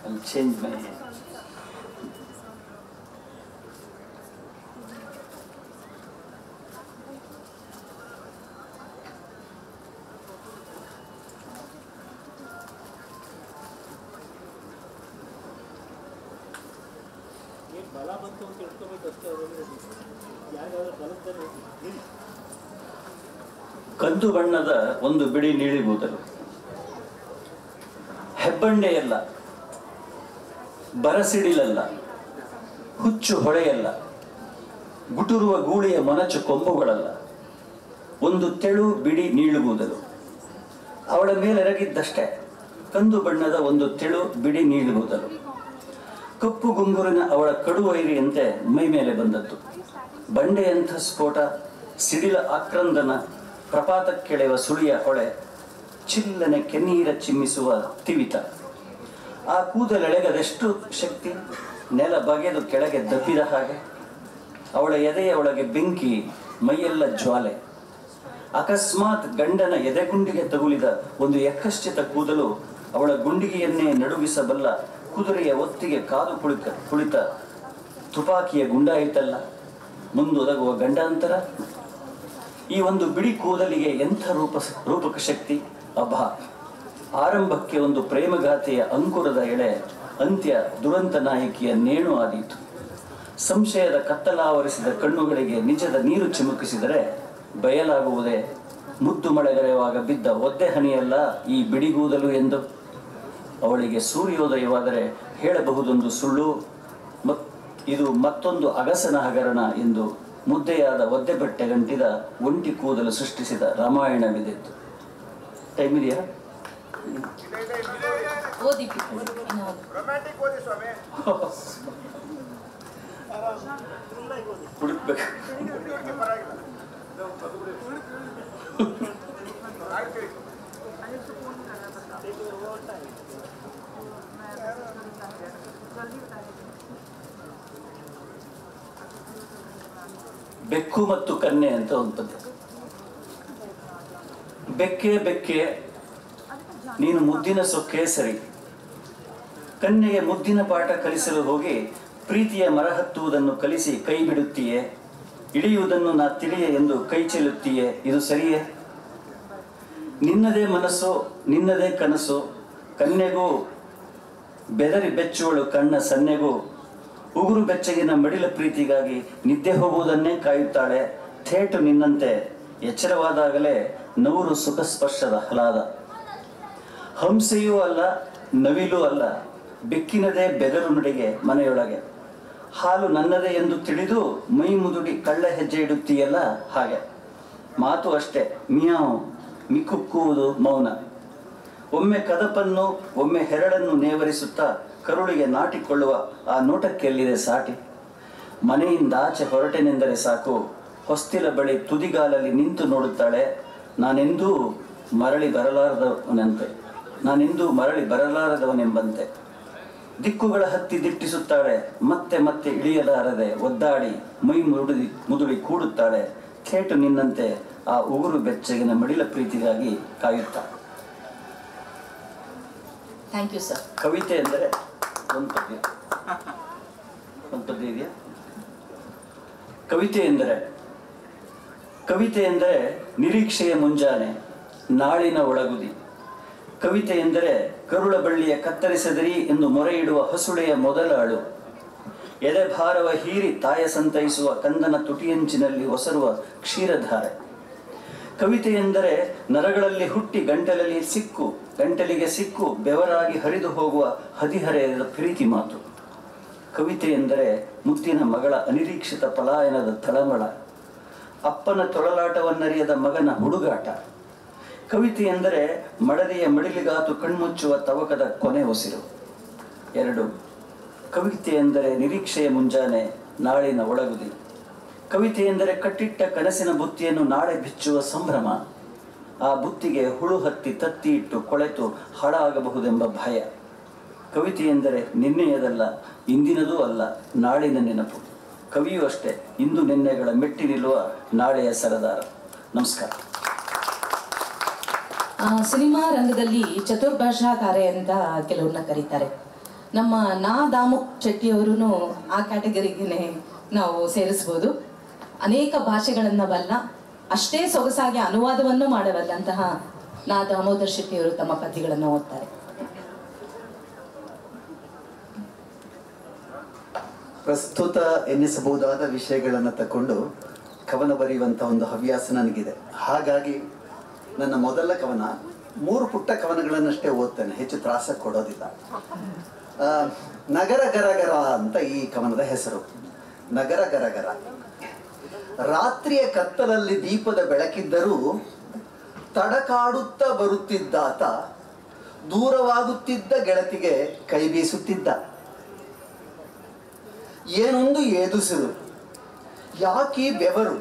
I'll change my ಕಂದು ಬಣ್ಣದ ಒಂದು ಬಿಡಿ ನೀಳಿ ಕೂದಲು, ಹೆಬ್ಬಂಡೆಯಲ್ಲ, ಬರಸಿಡಿಲಲ್ಲ, ಹುಚ್ಚು ಹೊಳೆಯಲ್ಲ, ಗುಟುರುವ ಗೂಳಿಯ ಮೊನಚು ಕೊಂಬುಗಳಲ್ಲ, ಒಂದು ತೆಳು ಬಿಡಿ ನೀಳುವುದಲು. ಅವಳ ಮೇಲೆರಗಿದ್ದಷ್ಟೇ ಕಂದು ಬಣ್ಣದ ಒಂದು ತೆಳು ಬಿಡಿ ನೀಳುವುದಲು. ಕಪ್ಪು ಗುಂಗುರಿನ ಅವಳ ಕಡುವೈರಿಯಂತೆ ಮೈ ಮೇಲೆ ಬಂದದ್ದು. ಬಂಡೆಯಂಥ ಸ್ಫೋಟ, ಸಿಡಿಲ ಆಕ್ರಂದನ, ಪ್ರಪಾತಕ್ಕೆಳೆಯುವ ಸುಳಿಯ ಹೊಳೆ, ಚಿಲ್ಲನೆ ಕೆನ್ನೀರ ಚಿಮ್ಮಿಸುವ ತಿವಿತ. ಆ ಕೂದಲೆಳೆಗದೆಷ್ಟು ಶಕ್ತಿ, ನೆಲ ಬಗೆದು ಕೆಳಗೆ ದಬ್ಬಿದ ಹಾಗೆ. ಅವಳ ಎದೆಯ ಒಳಗೆ ಬೆಂಕಿ, ಮೈಯೆಲ್ಲ ಜ್ವಾಲೆ. ಅಕಸ್ಮಾತ್ ಗಂಡನ ಎದೆಗುಂಡಿಗೆ ತಗುಲಿದ ಒಂದು ಯಕಶ್ಚಿತ ಕೂದಲು ಅವಳ ಗುಂಡಿಗೆಯನ್ನೇ ನಡುಗಿಸಬಲ್ಲ ಕುದುರೆಯ ಒತ್ತಿಗೆ ಕಾದು ಕುಳಿತ ತುಪಾಕಿಯ ಗುಂಡಾಯಿತಲ್ಲ. ಮುಂದೊದಗುವ ಗಂಡಾಂತರ. ಈ ಒಂದು ಬಿಡಿ ಕೂದಲಿಗೆ ಎಂಥ ರೂಪಕ ಶಕ್ತಿ! ಅಬ್ಬಾ! ಆರಂಭಕ್ಕೆ ಒಂದು ಪ್ರೇಮಗಾಥೆಯ ಅಂಕುರದ ಎಳೆ, ಅಂತ್ಯ ದುರಂತ ನಾಯಕಿಯ ನೇಣು ಆದೀತು. ಸಂಶಯದ ಕತ್ತಲಾವರಿಸಿದ ಕಣ್ಣುಗಳಿಗೆ ನಿಜದ ನೀರು ಚಿಮುಕಿಸಿದರೆ ಬಯಲಾಗುವುದೇ? ಮುದ್ದು ಮಳೆಗರೆಯುವಾಗ ಬಿದ್ದ ಒದ್ದೆ ಹನಿಯಲ್ಲ ಈ ಬಿಡಿಗೂದಲು ಎಂದು. ಅವಳಿಗೆ ಸೂರ್ಯೋದಯವಾದರೆ ಹೇಳಬಹುದೊಂದು ಸುಳ್ಳು, ಇದು ಮತ್ತೊಂದು ಅಗಸನ ಹಗರಣ ಎಂದು ಮುದ್ದೆಯಾದ ಒದ್ದೆ ಬಟ್ಟೆ ಗಂಟಿದ ಒಂಟಿ ಕೂದಲು ಸೃಷ್ಟಿಸಿದ ರಾಮಾಯಣವಿದೆತ್ತು. ಟೈಮ್ ಇದೆಯಾ? ಹುಡುಕ್ಬೇಕು. ಬೆಕ್ಕು ಮತ್ತು ಕನ್ಯೆ ಅಂತ ಒಂದು ಪದ್ಯ. ಬೆಕ್ಕೆ ಬೆಕ್ಕೆ ನೀನು ಮುದ್ದಿನ ಸೊಕ್ಕೆ ಸರಿ, ಕನ್ಯೆಗೆ ಮುದ್ದಿನ ಪಾಠ ಕಲಿಸಲು ಹೋಗಿ ಪ್ರೀತಿಯ ಮರ ಹತ್ತುವುದನ್ನು ಕಲಿಸಿ ಕೈ ಬಿಡುತ್ತೀಯೇ, ಇಳಿಯುವುದನ್ನು ನಾ ತಿಳಿಯೆ ಎಂದು ಕೈ ಚೆಲ್ಲುತ್ತೀಯೇ, ಇದು ಸರಿಯೇ? ನಿನ್ನದೇ ಮನಸ್ಸು ನಿನ್ನದೇ ಕನಸು, ಕನ್ಯೆಗೂ ಬೆದರಿ ಬೆಚ್ಚುವಳು ಕಣ್ಣ ಸನ್ನೆಗೂ, ಉಗುರು ಬೆಚ್ಚಗಿನ ಮಡಿಲ ಪ್ರೀತಿಗಾಗಿ ನಿದ್ದೆ ಹೋಗುವುದನ್ನೇ ಕಾಯುತ್ತಾಳೆ, ಥೇಟು ನಿನ್ನಂತೆ ಎಚ್ಚರವಾದಾಗಲೇ ನೂರು ಸುಖ ಸ್ಪರ್ಶದ ಹಲಾದ. ಹಂಸೆಯೂ ಅಲ್ಲ ನವಿಲೂ ಅಲ್ಲ, ಬೆಕ್ಕಿನದೇ ಬೆದರು ನುಡಿಗೆ ಮನೆಯೊಳಗೆ, ಹಾಲು ನನ್ನದೇ ಎಂದು ತಿಳಿದು ಮೈ ಮುದುಡಿ ಕಳ್ಳ ಹೆಜ್ಜೆ ಇಡುತ್ತೀಯಲ್ಲ ಹಾಗೆ. ಮಾತು ಅಷ್ಟೇ ಮಿಯಾವ್, ಮಿಕ್ಕುಕ್ಕುವುದು ಮೌನ. ಒಮ್ಮೆ ಕದಪನ್ನು ಒಮ್ಮೆ ಹೆರಳನ್ನು ನೇವರಿಸುತ್ತಾ ಕರುಳಿಗೆ ನಾಟಿಕೊಳ್ಳುವ ಆ ನೋಟಕ್ಕೆ ಎಲ್ಲಿದೆ ಸಾಟಿ? ಮನೆಯಿಂದ ಆಚೆ ಹೊರಟೆನೆಂದರೆ ಸಾಕು, ಹೊಸ್ತಿಲ ಬಳಿ ತುದಿಗಾಲಲ್ಲಿ ನಿಂತು ನೋಡುತ್ತಾಳೆ, ನಾನೆಂದೂ ಮರಳಿ ಬರಲಾರದವನೆಂಬಂತೆ. ದಿಕ್ಕುಗಳ ಹತ್ತಿ ದಿಟ್ಟಿಸುತ್ತಾಳೆ, ಮತ್ತೆ ಮತ್ತೆ ಇಳಿಯಲಾರದೆ ಒದ್ದಾಡಿ ಮೈ ಮುದುಡಿ ಕೂಡುತ್ತಾಳೆ, ಥೇಟು ನಿನ್ನಂತೆ ಆ ಉಗುರು ಬೆಚ್ಚಗಿನ ಮಡಿಲ ಪ್ರೀತಿಗಾಗಿ ಕಾಯುತ್ತಾಳೆ. Thank you sir. ಕವಿತೆ ಅಂದರೆ ಒಂದು ಪದ್ಯ ಇದೆಯಾ? ಕವಿತೆ ಎಂದರೆ ನಿರೀಕ್ಷೆಯ ಮುಂಜಾನೆ, ನಾಳಿನ ಒಳಗುದಿ. ಕವಿತೆ ಎಂದರೆ ಕರುಳ ಬಳ್ಳಿಯ ಕತ್ತರಿಸದಿರಿ ಎಂದು ಮೊರೆ ಇಡುವ ಹಸುಳೆಯ ಮೊದಲ ಅಳು, ಎದೆ ಭಾರವ ಹೀರಿ ತಾಯ ಸಂತೈಸುವ ಕಂದನ ತುಟಿಯಂಚಿನಲ್ಲಿ ಒಸರುವ ಕ್ಷೀರಧಾರೆ. ಕವಿತೆ ಎಂದರೆ ನರಗಳಲ್ಲಿ ಹುಟ್ಟಿ ಗಂಟಲಿಗೆ ಸಿಕ್ಕು ಬೆವರಾಗಿ ಹರಿದು ಹೋಗುವ ಹದಿಹರೆಯದ ಪ್ರೀತಿ ಮಾತು. ಕವಿತೆ ಎಂದರೆ ಮುತ್ತಿನ ಮಗಳ ಅನಿರೀಕ್ಷಿತ ಪಲಾಯನದ ತಳಮಳ, ಅಪ್ಪನ ತೊಳಲಾಟವನ್ನರಿಯದ ಮಗನ ಹುಡುಗಾಟ. ಕವಿತೆ ಎಂದರೆ ಮಡದಿಯ ಮಡಿಲಿಗಾತು ಕಣ್ಮುಚ್ಚುವ ತವಕದ ಕೊನೆ ಉಸಿರು. 2. ಕವಿತೆ ಎಂದರೆ ನಿರೀಕ್ಷೆಯ ಮುಂಜಾನೆ, ನಾಳಿನ ಒಳಗುದಿ. ಕವಿತೆ ಎಂದರೆ ಕಟ್ಟಿಟ್ಟ ಕನಸಿನ ಬುತ್ತಿಯನ್ನು ನಾಳೆ ಬಿಚ್ಚುವ ಸಂಭ್ರಮ. ಆ ಬುತ್ತಿಗೆ ಹುಳು ಹತ್ತಿ ತತ್ತಿ ಇಟ್ಟು ಕೊಳೆತು ಹಾಳಾಗಬಹುದೆಂಬ ಭಯ. ಕವಿತೆ ಎಂದರೆ ನಿನ್ನೆಯದಲ್ಲ, ಇಂದಿನದೂ ಅಲ್ಲ, ನಾಳಿನ ನೆನಪು. ಕವಿಯೂ ಅಷ್ಟೇ, ಇಂದು ನಿನ್ನೆಗಳ ಮೆಟ್ಟಿ ನಿಲ್ಲುವ ನಾಳೆಯ ಸರದಾರ. ನಮಸ್ಕಾರ. ಸಿನಿಮಾ ರಂಗದಲ್ಲಿ ಚತುರ್ಭಾಷಾಕಾರೆ ಅಂತ ಕೆಲವ್ರನ್ನ ಕರೀತಾರೆ. ನಮ್ಮ ದಾಮು ಶೆಟ್ಟಿಯವರು ಆ ಕ್ಯಾಟಗರಿಗೆ ನಾವು ಸೇರಿಸ್ಬೋದು. ಅನೇಕ ಭಾಷೆಗಳನ್ನು ಬಲ್ಲ, ಅಷ್ಟೇ ಸೊಗಸಾಗಿ ಅನುವಾದವನ್ನು ಮಾಡಬಲ್ಲಂತಹ ದಾಮೋದರ್ ಶೆಟ್ಟಿಯವರು ತಮ್ಮ ಪದ್ಯಗಳನ್ನು ಓದ್ತಾರೆ. ಪ್ರಸ್ತುತ ಎನ್ನಿಸಬಹುದಾದ ವಿಷಯಗಳನ್ನು ತಗೊಂಡು ಕವನ ಬರೆಯುವಂಥ ಒಂದು ಹವ್ಯಾಸ ನನಗಿದೆ. ಹಾಗಾಗಿ ನನ್ನ ಮೊದಲ ಕವನ 3 ಪುಟ್ಟ ಕವನಗಳನ್ನಷ್ಟೇ ಓದ್ತೇನೆ, ಹೆಚ್ಚು ತ್ರಾಸ ಕೊಡೋದಿಲ್ಲ. ನಗರ ಗರಗರ ಅಂತ ಈ ಕವನದ ಹೆಸರು. ನಗರ ಗರಗರ. ರಾತ್ರಿಯ ಕತ್ತಲಲ್ಲಿ ದೀಪದ ಬೆಳಕಿದ್ದರೂ ತಡಕಾಡುತ್ತಾ ಬರುತ್ತಿದ್ದಾತ ದೂರವಾಗುತ್ತಿದ್ದ ಗೆಳತಿಗೆ ಕೈ ಬೀಸುತ್ತಿದ್ದ. ಏನೊಂದು ಏದುಸಿರು, ಯಾಕೀ ಬೆವರು,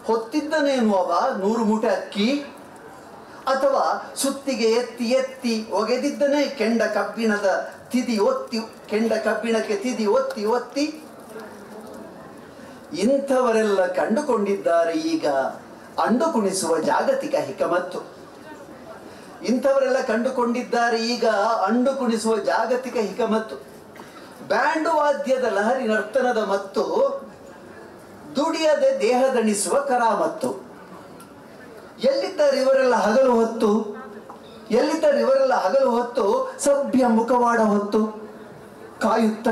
ಹೊತ್ತಿದ್ದನೇನು ಅವ 100 ಮೂಟೆ ಅಕ್ಕಿ, ಅಥವಾ ಸುತ್ತಿಗೆ ಎತ್ತಿ ಎತ್ತಿ ಒಗೆದಿದ್ದನೇ ಕೆಂಡ ಕಬ್ಬಿಣಕ್ಕೆ ತಿದಿ ಒತ್ತಿ ಒತ್ತಿ. ಇಂಥವರೆಲ್ಲ ಕಂಡುಕೊಂಡಿದ್ದಾರೆ ಈಗ ಅಂಡು ಕುಣಿಸುವ ಜಾಗತಿಕ ಹಿಕಮತ್ತು. ಬ್ಯಾಂಡು ವಾದ್ಯದ ಲಹರಿ ನರ್ತನದ ಮತ್ತು ದುಡಿಯದೆ ದೇಹದಣಿಸುವ ಕರಾಮತ್ತು. ಎಲ್ಲಿದ್ದಾರೆ ಇವರೆಲ್ಲ ಹಗಲು ಹೊತ್ತು ಸಭ್ಯ ಮುಖವಾಡ ಹೊತ್ತು ಕಾಯುತ್ತ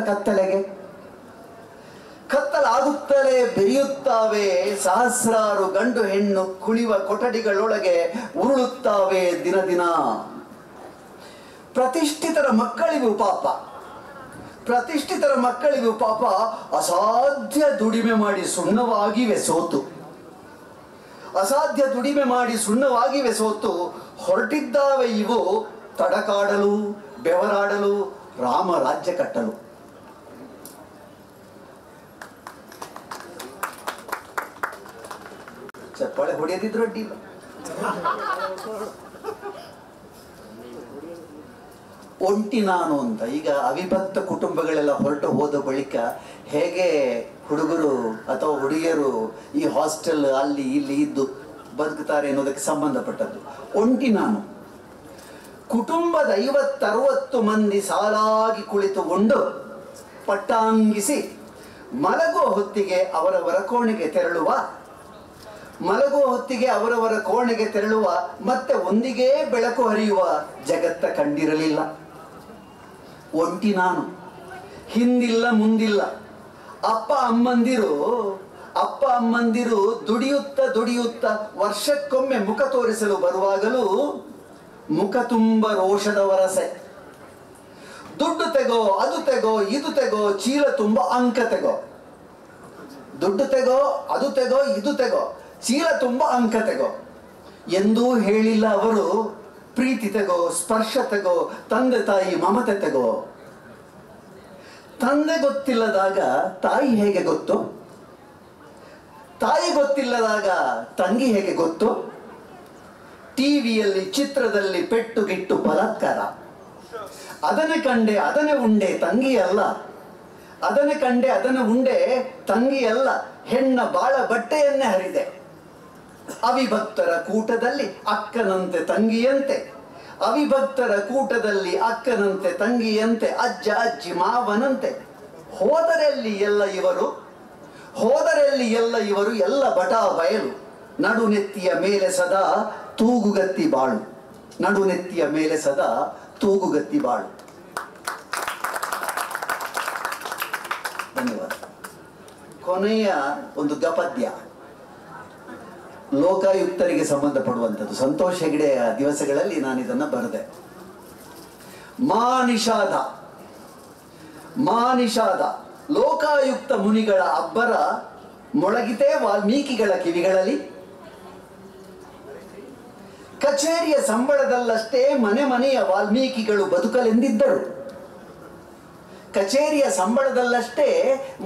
ಕತ್ತಲ ಸಾಗುತ್ತಲೇ ಬೆರೆಯುತ್ತಾವೆ, ಸಹಸ್ರಾರು ಗಂಡು ಹೆಣ್ಣು ಕುಳಿವ ಕೊಠಡಿಗಳೊಳಗೆ ಉರುಳುತ್ತಾವೆ ದಿನ ದಿನ. ಪ್ರತಿಷ್ಠಿತರ ಮಕ್ಕಳಿಗೂ ಪಾಪ, ಪ್ರತಿಷ್ಠಿತರ ಮಕ್ಕಳಿಗೂ ಪಾಪ ಅಸಾಧ್ಯ ದುಡಿಮೆ ಮಾಡಿ ಸುಣ್ಣವಾಗಿವೆ ಸೋತು, ಅಸಾಧ್ಯ ದುಡಿಮೆ ಮಾಡಿ ಸುಣ್ಣವಾಗಿವೆ ಸೋತು ಹೊರಟಿದ್ದಾವೆ ಇವು ತಡಕಾಡಲು, ಬೆವರಾಡಲು, ರಾಮ ರಾಜ್ಯ ಕಟ್ಟಲು. ಚಪ್ಪಾಳೆ ಹೊಡೆಯದಿದ್ರು ಅಡ್ಡಿಲ್ಲ. ಒಂಟಿ ನಾನು ಅಂತ ಈಗ ಅವಿಭಕ್ತ ಕುಟುಂಬಗಳೆಲ್ಲ ಹೊರಟು ಹೋದ ಬಳಿಕ ಹೇಗೆ ಹುಡುಗರು ಅಥವಾ ಹುಡುಗಿಯರು ಈ ಹಾಸ್ಟೆಲ್ ಅಲ್ಲಿ ಇಲ್ಲಿ ಇದ್ದು ಬದುಕುತ್ತಾರೆ ಅನ್ನೋದಕ್ಕೆ ಸಂಬಂಧಪಟ್ಟದ್ದು. ಒಂಟಿ ನಾನು. ಕುಟುಂಬದ 50-60 ಮಂದಿ ಸಾಲಾಗಿ ಕುಳಿತುಕೊಂಡು ಪಟ್ಟಾಂಗಿಸಿ ಮಲಗುವ ಹೊತ್ತಿಗೆ ಅವರವರ ಕೋಣೆಗೆ ತೆರಳುವ, ಮಲಗುವ ಹೊತ್ತಿಗೆ ಅವರವರ ಕೋಣೆಗೆ ತೆರಳುವ, ಮತ್ತೆ ಒಂದಿಗೆ ಬೆಳಕು ಹರಿಯುವ ಜಗತ್ತ ಕಂಡಿರಲಿಲ್ಲ. ಒಂಟಿ ನಾನು. ಹಿಂದಿಲ್ಲ ಮುಂದಿಲ್ಲ. ಅಪ್ಪ ಅಮ್ಮಂದಿರು ದುಡಿಯುತ್ತಾ ವರ್ಷಕ್ಕೊಮ್ಮೆ ಮುಖ ತೋರಿಸಲು ಬರುವಾಗಲೂ ಮುಖ ತುಂಬ ರೋಷದ ವರಸೆ. ದುಡ್ಡು ತೆಗೋ, ಅದು ತೆಗೋ, ಇದು ತೆಗೋ, ಚೀಲ ತುಂಬ ಅಂಕ ತೆಗೋ. ದುಡ್ಡು ತೆಗೋ, ಅದು ತೆಗೋ, ಇದು ತೆಗೋ, ಚೀಲ ತುಂಬ ಅಂಕ ತೆಗೋ ಎಂದೂ ಹೇಳಿಲ್ಲ ಅವರು. ಪ್ರೀತಿ ತೆಗೋ, ಸ್ಪರ್ಶ ತೆಗೋ, ತಂದೆ ತಾಯಿ ಮಮತೆ ತೆಗೋ. ತಂದೆ ಗೊತ್ತಿಲ್ಲದಾಗ ತಾಯಿ ಹೇಗೆ ಗೊತ್ತು? ತಾಯಿ ಗೊತ್ತಿಲ್ಲದಾಗ ತಂಗಿ ಹೇಗೆ ಗೊತ್ತು? ಟಿವಿಯಲ್ಲಿ ಚಿತ್ರದಲ್ಲಿ ಪೆಟ್ಟು ಗಿಟ್ಟು ಬಲಾತ್ಕಾರ. ಅದನ್ನೇ ಕಂಡೆ ಅದನ್ನೇ ಉಂಡೆ ತಂಗಿ ಅಲ್ಲ, ಅದನ್ನೇ ಕಂಡೆ ಅದನ್ನು ಉಂಡೆ ತಂಗಿ ಅಲ್ಲ, ಹೆಣ್ಣ ಬಾಳ ಬಟ್ಟೆಯನ್ನೇ ಹರಿದೆ. ಅವಿಭಕ್ತರ ಕೂಟದಲ್ಲಿ ಅಕ್ಕನಂತೆ ತಂಗಿಯಂತೆ, ಅವಿಭಕ್ತರ ಕೂಟದಲ್ಲಿ ಅಕ್ಕನಂತೆ ತಂಗಿಯಂತೆ, ಅಜ್ಜ ಅಜ್ಜಿ ಮಾವನಂತೆ. ಹೋದರೆಲ್ಲಿ ಎಲ್ಲ ಇವರು ಎಲ್ಲ ಬಟಾ ಬಯಲು. ನಡುನೆತ್ತಿಯ ಮೇಲೆ ಸದಾ ತೂಗುಗತ್ತಿ ಬಾಳು, ನಡುನೆತ್ತಿಯ ಮೇಲೆ ಸದಾ ತೂಗುಗತ್ತಿ ಬಾಳು. ಧನ್ಯವಾದ. ಕೊನೆಯ ಒಂದು ಗಪದ್ಯ ಲೋಕಾಯುಕ್ತರಿಗೆ ಸಂಬಂಧಪಡುವಂಥದ್ದು. ಸಂತೋಷ್ ಹೆಗಡೆಯ ದಿವಸಗಳಲ್ಲಿ ನಾನು ಇದನ್ನು ಬರೆದೆ. ಮಾನಿಷಾದ ಲೋಕಾಯುಕ್ತ ಮುನಿಗಳ ಅಬ್ಬರ ಮೊಳಗಿತೇ ವಾಲ್ಮೀಕಿಗಳ ಕಿವಿಗಳಲ್ಲಿ. ಕಚೇರಿಯ ಸಂಬಳದಲ್ಲಷ್ಟೇ ಮನೆ ಮನೆಯ ವಾಲ್ಮೀಕಿಗಳು ಬದುಕಲೆಂದಿದ್ದರು. ಕಚೇರಿಯ ಸಂಬಳದಲ್ಲಷ್ಟೇ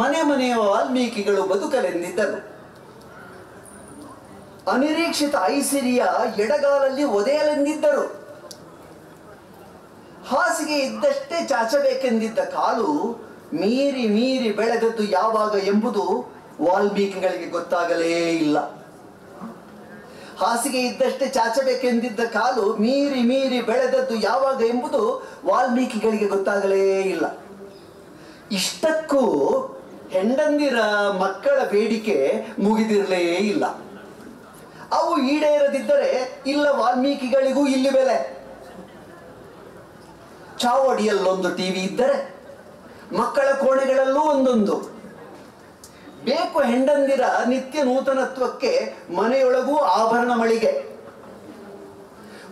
ಮನೆ ಮನೆಯ ವಾಲ್ಮೀಕಿಗಳು ಬದುಕಲೆಂದಿದ್ದರು. ಅನಿರೀಕ್ಷಿತ ಐಸಿರಿಯ ಎಡಗಾಲಲ್ಲಿ ಒದೆಯಲೆಂದಿದ್ದರು. ಹಾಸಿಗೆ ಇದ್ದಷ್ಟೇ ಚಾಚಬೇಕೆಂದಿದ್ದ ಕಾಲು ಮೀರಿ ಮೀರಿ ಬೆಳೆದದ್ದು ಯಾವಾಗ ಎಂಬುದು ವಾಲ್ಮೀಕಿಗಳಿಗೆ ಗೊತ್ತಾಗಲೇ ಇಲ್ಲ. ಹಾಸಿಗೆ ಇದ್ದಷ್ಟೇ ಚಾಚಬೇಕೆಂದಿದ್ದ ಕಾಲು ಮೀರಿ ಮೀರಿ ಬೆಳೆದದ್ದು ಯಾವಾಗ ಎಂಬುದು ವಾಲ್ಮೀಕಿಗಳಿಗೆ ಗೊತ್ತಾಗಲೇ ಇಲ್ಲ. ಇಷ್ಟಕ್ಕೂ ಹೆಂಡಂದಿರ ಮಕ್ಕಳ ಬೇಡಿಕೆ ಮುಗಿದಿರಲೇ ಇಲ್ಲ. ಅವು ಈಡೇರದಿದ್ದರೆ ಇಲ್ಲ ವಾಲ್ಮೀಕಿಗಳಿಗೂ ಇಲ್ಲಿ ಬೆಲೆ. ಚಾವಡಿಯಲ್ಲೊಂದು ಟಿವಿ ಇದ್ದರೆ ಮಕ್ಕಳ ಕೋಣೆಗಳಲ್ಲೂ ಒಂದೊಂದು. ಬೇಕು ಹೆಂಡಂದಿರ ನಿತ್ಯ ನೂತನತ್ವಕ್ಕೆ ಮನೆಯೊಳಗೂ ಆಭರಣ ಮಳಿಗೆ.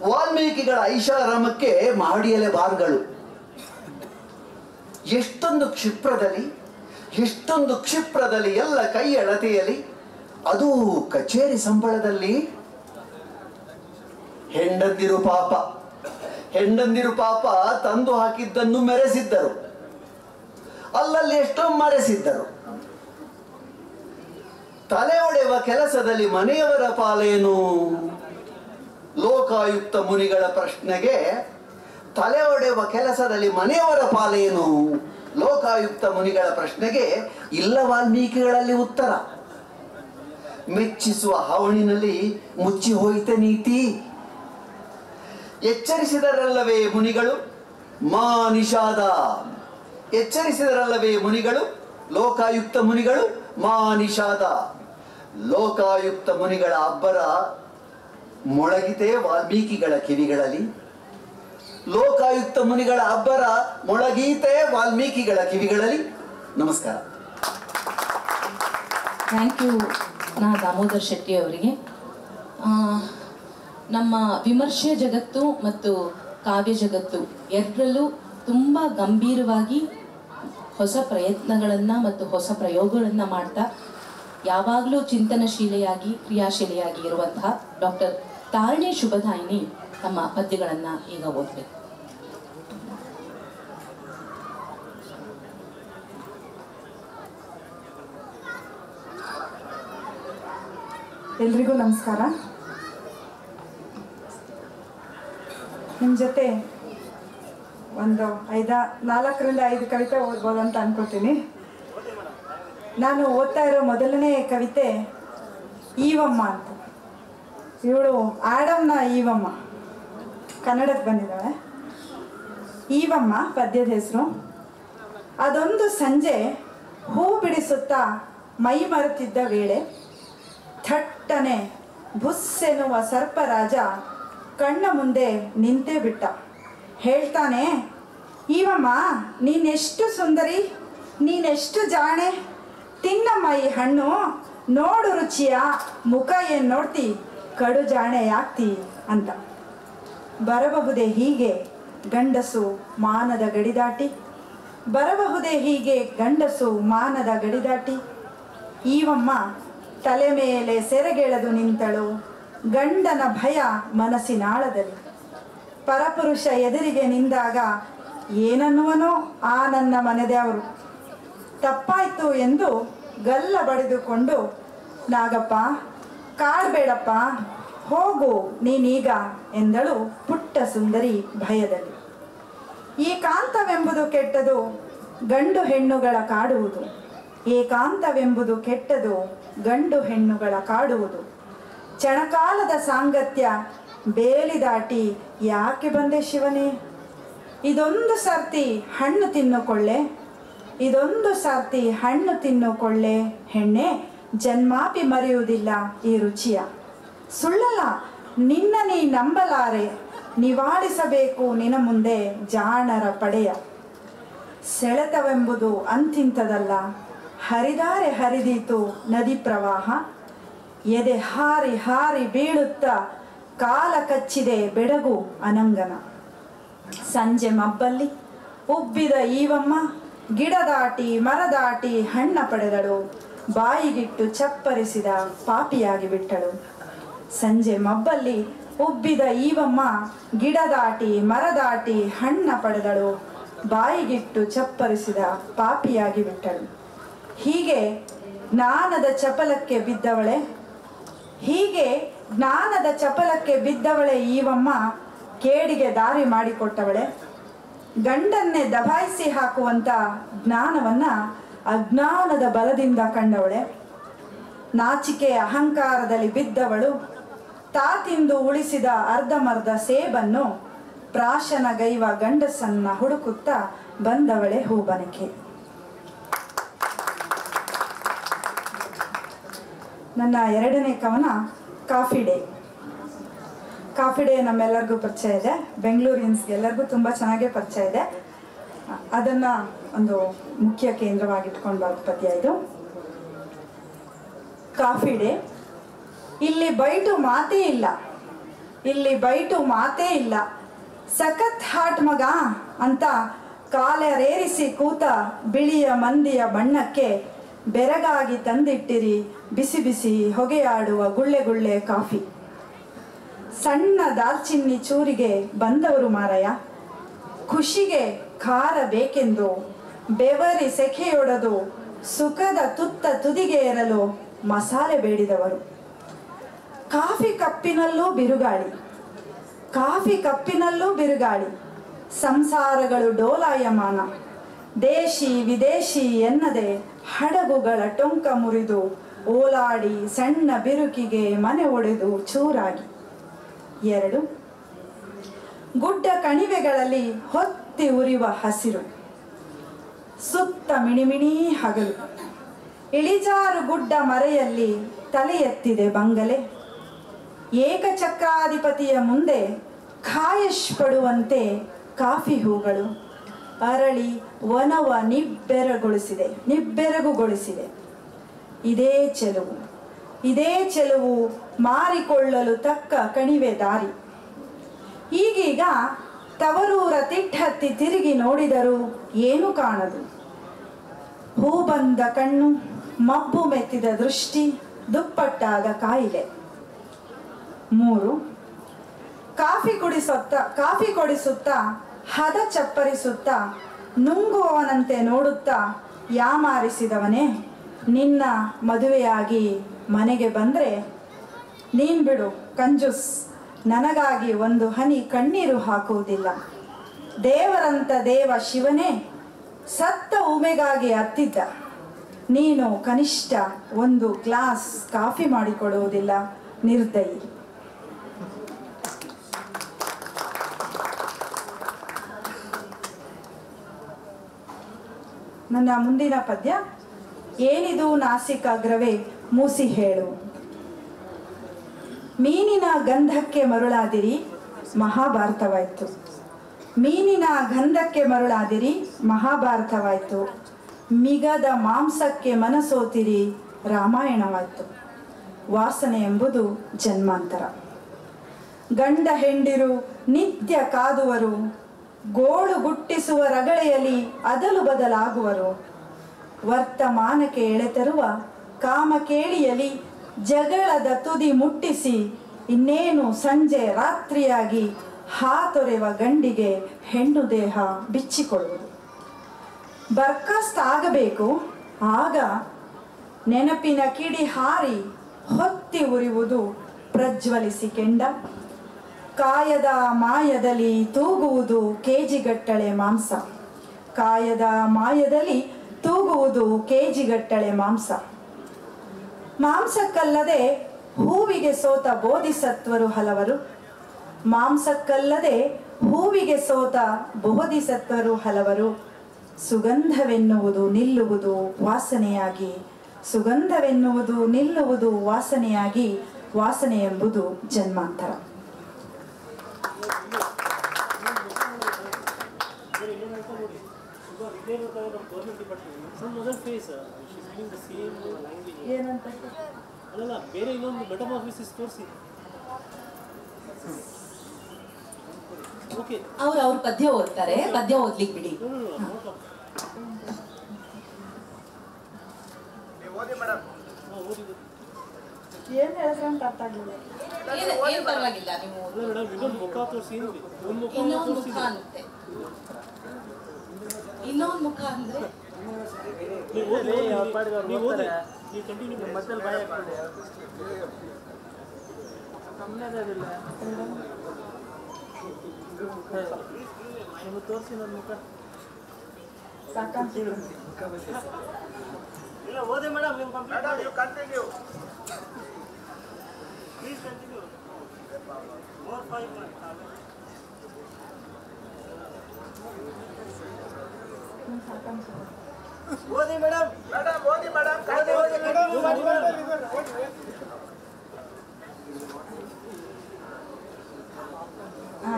ವಾಲ್ಮೀಕಿಗಳ ಐಷಾರಾಮಕ್ಕೆ ಮಹಡಿಯಲೆ ಬಾರ್ಗಳು. ಎಷ್ಟೊಂದು ಕ್ಷಿಪ್ರದಲ್ಲಿ ಎಲ್ಲ ಕೈ ಅಳತೆಯಲ್ಲಿ, ಅದು ಕಚೇರಿ ಸಂಬಳದಲ್ಲಿ. ಹೆಂಡಂದಿರು ಪಾಪ ತಂದು ಹಾಕಿದ್ದನ್ನು ಮೆರೆಸಿದ್ದರು, ಅಲ್ಲಲ್ಲಿ ಎಷ್ಟೋ ಮರೆಸಿದ್ದರು. ತಲೆ ಒಡೆಯುವ ಕೆಲಸದಲ್ಲಿ ಮನೆಯವರ ಪಾಲೇನು? ಲೋಕಾಯುಕ್ತ ಮುನಿಗಳ ಪ್ರಶ್ನೆಗೆ ತಲೆ ಒಡೆಯುವ ಕೆಲಸದಲ್ಲಿ ಮನೆಯವರ ಪಾಲೇನು? ಲೋಕಾಯುಕ್ತ ಮುನಿಗಳ ಪ್ರಶ್ನೆಗೆ ಇಲ್ಲ ವಾಲ್ಮೀಕಿಗಳಲ್ಲಿ ಉತ್ತರ. ಮೆಚ್ಚಿಸುವ ಹಾವಣಿನಲ್ಲಿ ಮುಚ್ಚಿ ಹೋಯಿತೆ ನೀತಿ. ಎಚ್ಚರಿಸಿದರಲ್ಲವೇ ಮುನಿಗಳು ಮಾನಿಷಾದ. ಎಚ್ಚರಿಸಿದರಲ್ಲವೇ ಮುನಿಗಳು, ಲೋಕಾಯುಕ್ತ ಮುನಿಗಳು ಮಾನಿಷಾದ. ಲೋಕಾಯುಕ್ತ ಮುನಿಗಳ ಅಬ್ಬರ ಮೊಳಗಿತೆ ವಾಲ್ಮೀಕಿಗಳ ಕಿವಿಗಳಲ್ಲಿ. ಲೋಕಾಯುಕ್ತ ಮುನಿಗಳ ಅಬ್ಬರ ಮೊಳಗೀತೆ ವಾಲ್ಮೀಕಿಗಳ ಕಿವಿಗಳಲ್ಲಿ. ನಮಸ್ಕಾರ. ಥ್ಯಾಂಕ್ ಯು ದಾಮೋದರ್ ಶೆಟ್ಟಿ ಅವರಿಗೆ. ನಮ್ಮ ವಿಮರ್ಶೆ ಜಗತ್ತು ಮತ್ತು ಕಾವ್ಯ ಜಗತ್ತು ಎರಡರಲ್ಲೂ ತುಂಬ ಗಂಭೀರವಾಗಿ ಹೊಸ ಪ್ರಯತ್ನಗಳನ್ನು ಮತ್ತು ಹೊಸ ಪ್ರಯೋಗಗಳನ್ನು ಮಾಡ್ತಾ ಯಾವಾಗಲೂ ಚಿಂತನಶೀಲೆಯಾಗಿ ಕ್ರಿಯಾಶೀಲೆಯಾಗಿ ಇರುವಂತಹ ಡಾಕ್ಟರ್ ತಾರಣೆ ಶುಭದಾಯಿನಿ ನಮ್ಮ ಪದ್ಯಗಳನ್ನು ಈಗ ಓದಬೇಕು. ಎಲ್ರಿಗೂ ನಮಸ್ಕಾರ. ನಿಮ್ಮ ಜೊತೆ ಒಂದು 4ರಿಂದ 5 ಕವಿತೆ ಓದ್ಬೋದು ಅಂತ ಅನ್ಕೋತೀನಿ. ನಾನು ಓದ್ತಾ ಇರೋ ಮೊದಲನೇ ಕವಿತೆ ಈವಮ್ಮ ಅಂತ. ಇವಳು ಆಡಮ್ನ ಈವಮ್ಮ, ಕನ್ನಡಕ್ಕೆ ಬಂದಿದ್ದಾಳೆ. ಈವಮ್ಮ ಪದ್ಯದ ಹೆಸರು. ಅದೊಂದು ಸಂಜೆ ಹೂ ಬಿಡಿಸುತ್ತಾ ಮೈ ಮರೆತಿದ್ದ ವೇಳೆ ಥಟ್ಟನೆ ಬುಸ್ಸೆನ್ನುವ ಸರ್ಪರಾಜ ಕಣ್ಣ ಮುಂದೆ ನಿಂತೇ ಬಿಟ್ಟ. ಹೇಳ್ತಾನೆ, ಈವಮ್ಮ ನೀನೆಷ್ಟು ಸುಂದರಿ, ನೀನೆಷ್ಟು ಜಾಣೆ, ತಿನ್ನಮ್ಮ ಈ ಹಣ್ಣು, ನೋಡು ರುಚಿಯ, ಮುಖ ಏನು ನೋಡ್ತಿ, ಕಡು ಜಾಣೆ ಯಾಕ್ತಿ ಅಂತ. ಬರಬಹುದೇ ಹೀಗೆ ಗಂಡಸು ಮಾನದ ಗಡಿದಾಟಿ, ಬರಬಹುದೇ ಹೀಗೆ ಗಂಡಸು ಮಾನದ ಗಡಿದಾಟಿ. ಈವಮ್ಮ ತಲೆ ಮೇಲೆ ಸೆರಗೆಳೆದು ನಿಂತಳು, ಗಂಡನ ಭಯ ಮನಸ್ಸಿನಾಳದಲ್ಲಿ. ಪರಪುರುಷ ಎದುರಿಗೆ ನಿಂದಾಗ ಏನನ್ನುವನೋ ಆ ನನ್ನ ಮನೆದೇವರು. ತಪ್ಪಾಯ್ತು ಎಂದು ಗಲ್ಲ ಬಡಿದುಕೊಂಡು, ನಾಗಪ್ಪ ಕಾಡ್ಬೇಡಪ್ಪ ಹೋಗು ನೀನೀಗ ಎಂದಳು ಪುಟ್ಟ ಸುಂದರಿ ಭಯದಲ್ಲಿ. ಏಕಾಂತವೆಂಬುದು ಕೆಟ್ಟದು, ಗಂಡು ಹೆಣ್ಣುಗಳ ಕಾಡುವುದು. ಏಕಾಂತವೆಂಬುದು ಕೆಟ್ಟದು, ಗಂಡು ಹೆಣ್ಣುಗಳ ಕಾಡುವುದು. ಚಣಕಾಲದ ಸಾಂಗತ್ಯ ಬೇಲಿ ದಾಟಿ ಯಾಕೆ ಬಂದೆ ಶಿವನೇ, ಇದೊಂದು ಸರ್ತಿ ಹಣ್ಣು ತಿನ್ನುಕೊಳ್ಳೆ, ಇದೊಂದು ಸರ್ತಿ ಹಣ್ಣು ತಿನ್ನುಕೊಳ್ಳೆ ಹೆಣ್ಣೆ, ಜನ್ಮಾಪಿ ಮರೆಯುವುದಿಲ್ಲ ಈ ರುಚಿಯ. ಸುಳ್ಳಲ್ಲ ನಿನ್ನ ನೀ ನಂಬಲಾರೆ, ನಿವಾಳಿಸಬೇಕು ನಿನ ಮುಂದೆ ಜಾಣರ ಪಡೆಯ. ಸೆಳೆತವೆಂಬುದು ಅಂತಿಂತದಲ್ಲ, ಹರಿದಾರೆ ಹರಿದೀತು ನದಿ ಪ್ರವಾಹ. ಎದೆ ಹಾರಿ ಹಾರಿ ಬೀಳುತ್ತ ಕಾಲ ಕಚ್ಚಿದೆ ಬೆಡಗು ಅನಂಗನ. ಸಂಜೆ ಮಬ್ಬಲ್ಲಿ ಉಬ್ಬಿದ ಈವಮ್ಮ ಗಿಡ ದಾಟಿ ಮರ ದಾಟಿ ಹಣ್ಣ ಪಡೆದಳು, ಬಾಯಿಗಿಟ್ಟು ಚಪ್ಪರಿಸಿದ ಪಾಪಿಯಾಗಿ ಬಿಟ್ಟಳು. ಸಂಜೆ ಮಬ್ಬಲ್ಲಿ ಉಬ್ಬಿದ ಈವಮ್ಮ ಗಿಡ ದಾಟಿ ಮರ ದಾಟಿ ಹಣ್ಣ ಪಡೆದಳು, ಬಾಯಿಗಿಟ್ಟು ಚಪ್ಪರಿಸಿದ ಪಾಪಿಯಾಗಿ ಬಿಟ್ಟಳು. ಹೀಗೆ ಜ್ಞಾನದ ಚಪಲಕ್ಕೆ ಬಿದ್ದವಳೆ, ಹೀಗೆ ಜ್ಞಾನದ ಚಪಲಕ್ಕೆ ಬಿದ್ದವಳೆ ಈವಮ್ಮ ಕೇಡಿಗೆ ದಾರಿ ಮಾಡಿಕೊಟ್ಟವಳೆ. ಗಂಡನ್ನೇ ದಬಾಯಿಸಿ ಹಾಕುವಂಥ ಜ್ಞಾನವನ್ನ ಅಜ್ಞಾನದ ಬಲದಿಂದ ಕಂಡವಳೆ. ನಾಚಿಕೆ ಅಹಂಕಾರದಲ್ಲಿ ಬಿದ್ದವಳು ತಾತಿಂದು ಉಳಿಸಿದ ಅರ್ಧಮರ್ಧ ಸೇಬನ್ನು ಪ್ರಾಶನಗೈವ ಗಂಡಸನ್ನ ಹುಡುಕುತ್ತಾ ಬಂದವಳೆ ಹೂಬನಕೆ. ನನ್ನ ಎರಡನೇ ಕವನ ಕಾಫಿ ಡೇ. ಕಾಫಿ ಡೇ ನಮ್ಮೆಲ್ಲರಿಗೂ ಪರಿಚಯ ಇದೆ, ಬೆಂಗಳೂರಿಯನ್ಸ್ಗೆ ಎಲ್ಲರಿಗೂ ತುಂಬ ಚೆನ್ನಾಗೇ ಪರಿಚಯ ಇದೆ. ಅದನ್ನು ಒಂದು ಮುಖ್ಯ ಕೇಂದ್ರವಾಗಿಟ್ಕೊಂಡು ಬರೋ ಪದ್ಯ ಇದು. Coffee day. ಇಲ್ಲಿ ಬೈಟು ಮಾತೇ ಇಲ್ಲ, ಇಲ್ಲಿ ಬೈಟು ಮಾತೇ ಇಲ್ಲ, ಸಖತ್ ಹಾಟ್ ಮಗ ಅಂತ ಕಾಲರೇರಿಸಿ ಕೂತ ಬಿಳಿಯ ಮಂದಿಯ ಬಣ್ಣಕ್ಕೆ ಬೆರಗಾಗಿ ತಂದಿಟ್ಟಿರಿ ಬಿಸಿ ಬಿಸಿ ಹೊಗೆಯಾಡುವ ಗುಳ್ಳೆ ಗುಳ್ಳೆ ಕಾಫಿ. ಸಣ್ಣ ದಾಲ್ಚಿನ್ನಿ ಚೂರಿಗೆ ಬಂದವರು ಮಾರಯ್ಯ, ಖುಷಿಗೆ ಖಾರ ಬೇಕೆಂದು ಬೆವರಿ ಸೆಖೆಯೊಡೆದು ಸುಖದ ತುತ್ತ ತುದಿಗೆ ಏರಲು ಮಸಾಲೆ ಬೇಡಿದವರು. ಕಾಫಿ ಕಪ್ಪಿನಲ್ಲೂ ಬಿರುಗಾಳಿ, ಕಾಫಿ ಕಪ್ಪಿನಲ್ಲೂ ಬಿರುಗಾಳಿ, ಸಂಸಾರಗಳು ಡೋಲಾಯಮಾನ, ದೇಶಿ ವಿದೇಶಿ ಎನ್ನದೆ ಹಡಗುಗಳ ಟೊಂಕ ಮುರಿದು ಓಲಾಡಿ ಸಣ್ಣ ಬಿರುಕಿಗೆ ಮನೆ ಒಡೆದು ಚೂರಾಗಿ. 2 ಗುಡ್ಡ ಕಣಿವೆಗಳಲ್ಲಿ ಹೊತ್ತಿ ಉರಿಯುವ ಹಸಿರು, ಸುತ್ತ ಮಿಣಿಮಿಣಿ ಹಗಲು, ಇಳಿಜಾರು ಗುಡ್ಡ ಮರೆಯಲ್ಲಿ ತಲೆ ಎತ್ತಿದೆ ಬಂಗಲೆ. ಏಕಚಕ್ರಾಧಿಪತಿಯ ಮುಂದೆ ಖಾಯಶ್ ಪಡುವಂತೆ ಕಾಫಿ ಹೂಗಳು ಅರಳಿ ವನವ ನಿಬ್ಬೆರಗುಗೊಳಿಸಿದೆ. ಇದೇ ಚೆಲುವು ಮಾರಿಕೊಳ್ಳಲು ತಕ್ಕ ಕಣಿವೆ ದಾರಿ. ಈಗೀಗ ತವರೂರ ತಿಟ್ಟಹತ್ತಿ ತಿರುಗಿ ನೋಡಿದರೂ ಏನು ಕಾಣದು. ಹೂ ಬಂದ ಕಣ್ಣು, ಮಬ್ಬು ಮೆತ್ತಿದ ದೃಷ್ಟಿ, ದುಪ್ಪಟ್ಟಾದ ಕಾಯಿಲೆ. 3 ಕಾಫಿ ಕೊಡಿಸುತ್ತಾ ಹದ ಚಪ್ಪರಿಸುತ್ತಾ ನುಂಗುವವನಂತೆ ನೋಡುತ್ತಾ ಯಾಮಾರಿಸಿದವನೇ, ನಿನ್ನ ಮದುವೆಯಾಗಿ ಮನೆಗೆ ಬಂದರೆ ನೀನ್ ಬಿಡು ಕಂಜೂಸ್, ನನಗಾಗಿ ಒಂದು ಹನಿ ಕಣ್ಣೀರು ಹಾಕುವುದಿಲ್ಲ. ದೇವರಂತ ದೇವ ಶಿವನೇ ಸತ್ತ ಉಮೆಗಾಗಿ ಅತ್ತಿದ್ದ, ನೀನು ಕನಿಷ್ಠ ಒಂದು ಗ್ಲಾಸ್ ಕಾಫಿ ಮಾಡಿಕೊಡುವುದಿಲ್ಲ, ನಿರ್ದಯಿ. ನನ್ನ ಮುಂದಿನ ಪದ್ಯ, ಏನಿದು ನಾಸಿಕಾಗ್ರವೇ ಮೂಸಿ ಹೇಳು. ಮೀನಿನ ಗಂಧಕ್ಕೆ ಮರುಳಾದಿರಿ ಮಹಾಭಾರತವಾಯಿತು. ಮೀನಿನ ಗಂಧಕ್ಕೆ ಮರುಳಾದಿರಿ ಮಹಾಭಾರತವಾಯಿತು. ಮಿಗದ ಮಾಂಸಕ್ಕೆ ಮನಸೋತಿರಿ ರಾಮಾಯಣವಾಯಿತು. ವಾಸನೆ ಎಂಬುದು ಜನ್ಮಾಂತರ. ಗಂಡ ಹೆಂಡಿರು ನಿತ್ಯ ಕಾದುವರು, ಗೋಳು ಗುಟ್ಟಿಸುವ ರಗಳೆಯಲ್ಲಿ ಅದಲು ಬದಲಾಗುವರು. ವರ್ತಮಾನಕ್ಕೆ ಎಳೆತರುವ ಕಾಮಕೇಳಿಯಲಿ ಜಗಳದ ತುದಿ ಮುಟ್ಟಿಸಿ, ಇನ್ನೇನು ಸಂಜೆ ರಾತ್ರಿಯಾಗಿ ಹಾತೊರೆವ ಗಂಡಿಗೆ ಹೆಣ್ಣು ದೇಹ ಬಿಚ್ಚಿಕೊಳ್ಳುವುದು. ಬರ್ಖಾಸ್ತ್ ಆಗಬೇಕು, ಆಗ ನೆನಪಿನ ಕಿಡಿ ಹಾರಿ ಹೊತ್ತಿ ಉರಿಯುವುದು ಪ್ರಜ್ವಲಿಸಿ ಕೆಂಡ. ಕಾಯದ ಮಾಯದಲ್ಲಿ ತೂಗುವುದು ಕೆಜಿಗಟ್ಟಲೆ ಮಾಂಸ. ಕಾಯದ ಮಾಯದಲ್ಲಿ ತೂಗುವುದು ಕೆಜಿಗಟ್ಟಲೆ ಮಾಂಸ. ಮಾಂಸಕ್ಕಲ್ಲದೆ ಹೂವಿಗೆ ಸೋತ ಬೋಧಿಸತ್ವರು ಹಲವರು. ಮಾಂಸಕ್ಕಲ್ಲದೆ ಹೂವಿಗೆ ಸೋತ ಬೋಧಿಸತ್ವರು ಹಲವರು. ಸುಗಂಧವೆನ್ನುವುದು ನಿಲ್ಲುವುದು ವಾಸನೆಯಾಗಿ, ಸುಗಂಧವೆನ್ನುವುದು ನಿಲ್ಲುವುದು ವಾಸನೆಯಾಗಿ, ವಾಸನೆ ಎಂಬುದು ಜನ್ಮಾಂತರ. ಬೇರೆ ಇನ್ನೊಂದು ಮೆಟಮಾರ್ಫಿಸಿಸ್ ತೋರಿಸಿ. ಅವ್ರ ಪದ್ಯ ಓದ್ತಾರೆ, ಪದ್ಯ ಓದ್ಲಿಕ್ಕೆ ಬಿಡಿ. ಏನ್ ಹೇಳಿದ್ರೆ ಅಂತ ಅರ್ಥ ಆಗಲಿಲ್ಲ. ಏನ್ ಪರವಾಗಿಲ್ಲ, ನೀವು ಇನ್ನೊಂದು ಮುಖ ತೋರಿಸಿ. ಇನ್ನೊಂದು ಮುಖ ಅನ್ನುತ್ತೆ. ಇನ್ನೊಂದು ಮುಖ ಅಂದ್ರೆ ಮತ್ತಲ್ಲಿ ಬಾಯ್ ಹಾಕ್ಬಿಡಿ. ನಿಮಗೆ ತೋರಿಸಿ ನನ್ನ ಮುಖ ಸಾಕಂತೀವಿ. ಇಲ್ಲ ಓದಿ ಮೇಡಮ್, ನೀವು continue please continue. More 5 minutes. ಓದಿ ಮೇಡಮ್, ಓದಿ ಮೇಡಮ್,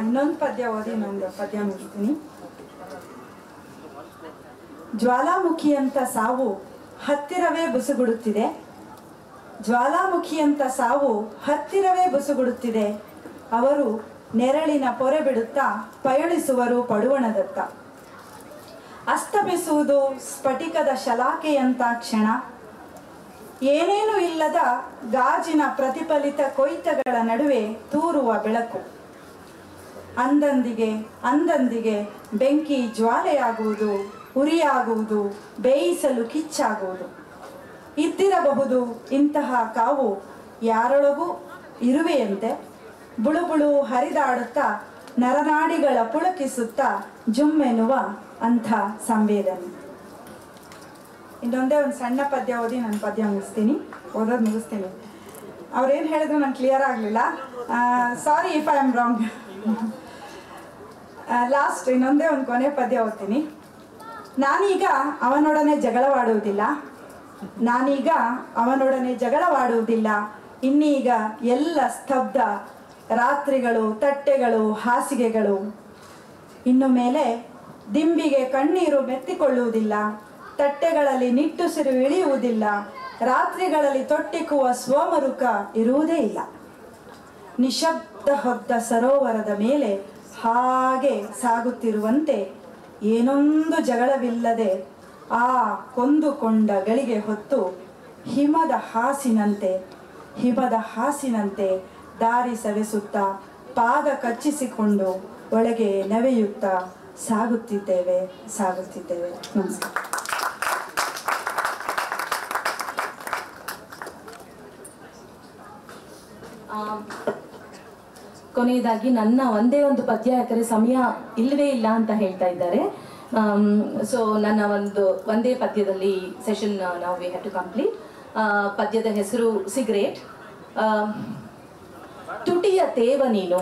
ಇನ್ನೊಂದು ಪದ್ಯ ಓದಿ ಇನ್ನೊಂದು ಪದ್ಯ ಮುಗಿಸ್ತೀನಿ. ಜ್ವಾಲಾಮುಖಿಯಂತ ಸಾವು ಹತ್ತಿರವೇ ಬುಸುಗುಡುತ್ತಿದೆ. ಜ್ವಾಲಾಮುಖಿಯಂತ ಸಾವು ಹತ್ತಿರವೇ ಬುಸುಗುಡುತ್ತಿದೆ. ಅವರು ನೆರಳಿನ ಪೊರೆ ಬಿಡುತ್ತಾ ಪಯಣಿಸುವರು ಪಡುವಣದತ್ತ. ಅಸ್ತಮಿಸುವುದು ಸ್ಫಟಿಕದ ಶಲಾಕೆಯಂತ ಕ್ಷಣ. ಏನೇನೂ ಇಲ್ಲದ ಗಾಜಿನ ಪ್ರತಿಫಲಿತ ಕೊಯ್ತಗಳ ನಡುವೆ ತೂರುವ ಬೆಳಕು. ಅಂದಂದಿಗೆ ಬೆಂಕಿ ಜ್ವಾಲೆಯಾಗುವುದು, ಉರಿಯಾಗುವುದು, ಬೇಯಿಸಲು ಕಿಚ್ಚಾಗುವುದು. ಇದ್ದಿರಬಹುದು ಇಂತಹ ಕಾವು ಯಾರೊಳಗೂ ಇರುವೆಯಂತೆ. ಬುಳುಬುಳು ಹರಿದಾಡುತ್ತಾ ನರನಾಡಿಗಳ ಪುಳಕಿಸುತ್ತಾ ಜುಮ್ಮೆನ್ನುವ ಅಂಥ ಸಂವೇದನೆ. ಇನ್ನೊಂದೇ ಒಂದು ಸಣ್ಣ ಪದ್ಯ ಓದಿ ನಾನು ಪದ್ಯ ಓದೋದು ಮುಗಿಸ್ತೀನಿ. ಅವ್ರೇನು ಹೇಳಿದ್ರು ನಂಗೆ ಕ್ಲಿಯರ್ ಆಗಲಿಲ್ಲ. Sorry if I am wrong. Last ಇನ್ನೊಂದೇ ಒಂದು ಕೊನೆ ಪದ್ಯ ಓದ್ತೀನಿ. ನಾನೀಗ ಅವನೊಡನೆ ಜಗಳವಾಡುವುದಿಲ್ಲ. ಇನ್ನೀಗ ಎಲ್ಲ ಸ್ತಬ್ಧ. ರಾತ್ರಿಗಳು, ತಟ್ಟೆಗಳು, ಹಾಸಿಗೆಗಳು. ಇನ್ನು ಮೇಲೆ ದಿಂಬಿಗೆ ಕಣ್ಣೀರು ಮೆತ್ತಿಕೊಳ್ಳುವುದಿಲ್ಲ. ತಟ್ಟೆಗಳಲ್ಲಿ ನಿಟ್ಟುಸಿರು ಇಳಿಯುವುದಿಲ್ಲ. ರಾತ್ರಿಗಳಲ್ಲಿ ತೊಟ್ಟಿಕ್ಕುವ ಸ್ವಮರುಕ ಇರುವುದೇ ಇಲ್ಲ. ನಿಶಬ್ದ ಹೊದ್ದ ಸರೋವರದ ಮೇಲೆ ಹಾಗೆ ಸಾಗುತ್ತಿರುವಂತೆ ಏನೊಂದು ಜಗಳವಿಲ್ಲದೆ ಆ ಕೊಂದುಕೊಂಡ ಗಳಿಗೆ ಹೊತ್ತು ಹಿಮದ ಹಾಸಿನಂತೆ ದಾರಿ ಸವೆಸುತ್ತಾ ಪಾದ ಕಚ್ಚಿಸಿಕೊಂಡು ಒಳಗೆ ನವೆಯುತ್ತಾ ಸಾಗುತ್ತಿದ್ದೇವೆ. ನಮಸ್ಕಾರ. ಕೊನೆಯದಾಗಿ ನನ್ನ ಒಂದೇ ಒಂದು ಪದ್ಯ, ಯಾಕಂದರೆ ಸಮಯ ಇಲ್ಲವೇ ಇಲ್ಲ ಅಂತ ಹೇಳ್ತಾ ಇದ್ದಾರೆ. ಸೊ ನನ್ನ ಒಂದೇ ಪದ್ಯದಲ್ಲಿ ಸೆಷನ್ ನಾವು ವಿ ಹ್ಯಾವ್ ಟು ಕಂಪ್ಲೀಟ್. ಪದ್ಯದ ಹೆಸರು ಸಿಗರೇಟ್. ತುಟಿಯ ತೇವ ನೀನು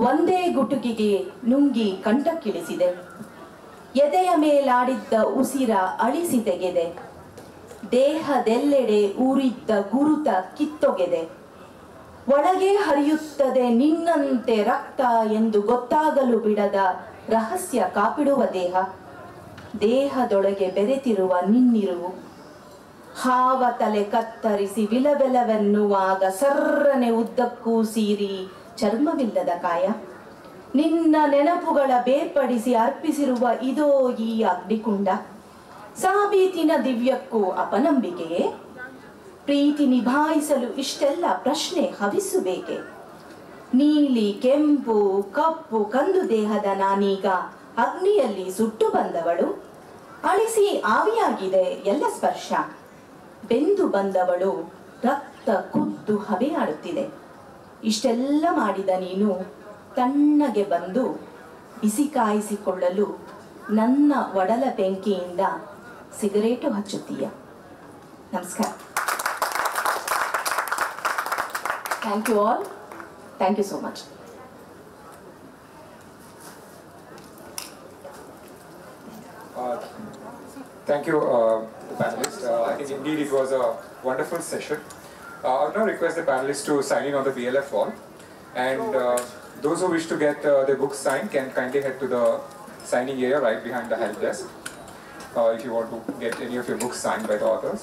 ಒಂದೇ ಗುಟುಕಿಗೆ ನುಂಗಿ ಕಂಠಕ್ಕಿಳಿಸಿದೆ. ಎದೆಯ ಮೇಲಾಡಿದ್ದ ಉಸಿರ ಅಳಿಸಿ ತೆಗೆದೆ. ದೇಹದೆಲ್ಲೆಡೆ ಊರಿದ್ದ ಗುರುತ ಕಿತ್ತೊಗೆದೆ. ಒಳಗೆ ಹರಿಯುತ್ತದೆ ನಿನ್ನಂತೆ ರಕ್ತ ಎಂದು ಗೊತ್ತಾಗಲು ಬಿಡದ ರಹಸ್ಯ ಕಾಪಿಡುವ ದೇಹದೊಳಗೆ ಬೆರೆತಿರುವ ನಿನ್ನಿರುವು. ಹಾವ ತಲೆ ಕತ್ತರಿಸಿ ವಿಲವೆಲವೆನ್ನುವಾಗ ಸರ್ರನೆ ಉದ್ದಕ್ಕೂ ಸೀರಿ ಚರ್ಮವಿಲ್ಲದ ಕಾಯ. ನಿನ್ನ ನೆನಪುಗಳ ಬೇರ್ಪಡಿಸಿ ಅರ್ಪಿಸಿರುವ ಇದೋ ಈ ಅಗ್ನಿಕುಂಡ. ಸಾಬೀತಿನ ದಿವ್ಯಕ್ಕೂ ಅಪನಂಬಿಕೆಯೇ? ಪ್ರೀತಿ ನಿಭಾಯಿಸಲು ಇಷ್ಟೆಲ್ಲ ಪ್ರಶ್ನೆ ಹವಿಸುಬೇಕೆ? ನೀಲಿ ಕೆಂಪು ಕಪ್ಪು ಕಂದು ದೇಹದ ನಾನೀಗ ಅಗ್ನಿಯಲ್ಲಿ ಸುಟ್ಟು ಬಂದವಳು. ಅಳಿಸಿ ಆವಿಯಾಗಿದೆ ಎಲ್ಲ ಸ್ಪರ್ಶ. ಬೆಂದು ಬಂದವಳು ರಕ್ತ ಕುದ್ದು ಹವೆಯಾಡುತ್ತಿದೆ. ಇಷ್ಟೆಲ್ಲ ಮಾಡಿದ ನೀನು ತಣ್ಣಗೆ ಬಂದು ಬಿಸಿ ಕಾಯಿಸಿಕೊಳ್ಳಲು ನನ್ನ ಒಡಲ ಬೆಂಕಿಯಿಂದ ಸಿಗರೇಟು ಹಚ್ಚುತ್ತೀಯ. ನಮಸ್ಕಾರ. Thank you all. Thank you so much. Thank you, the panelists. I think indeed it was a wonderful session. I would now request the panelists to sign in on the BLF wall. And those who wish to get their books signed can kindly head to the signing area right behind the help desk if you want to get any of your books signed by the authors.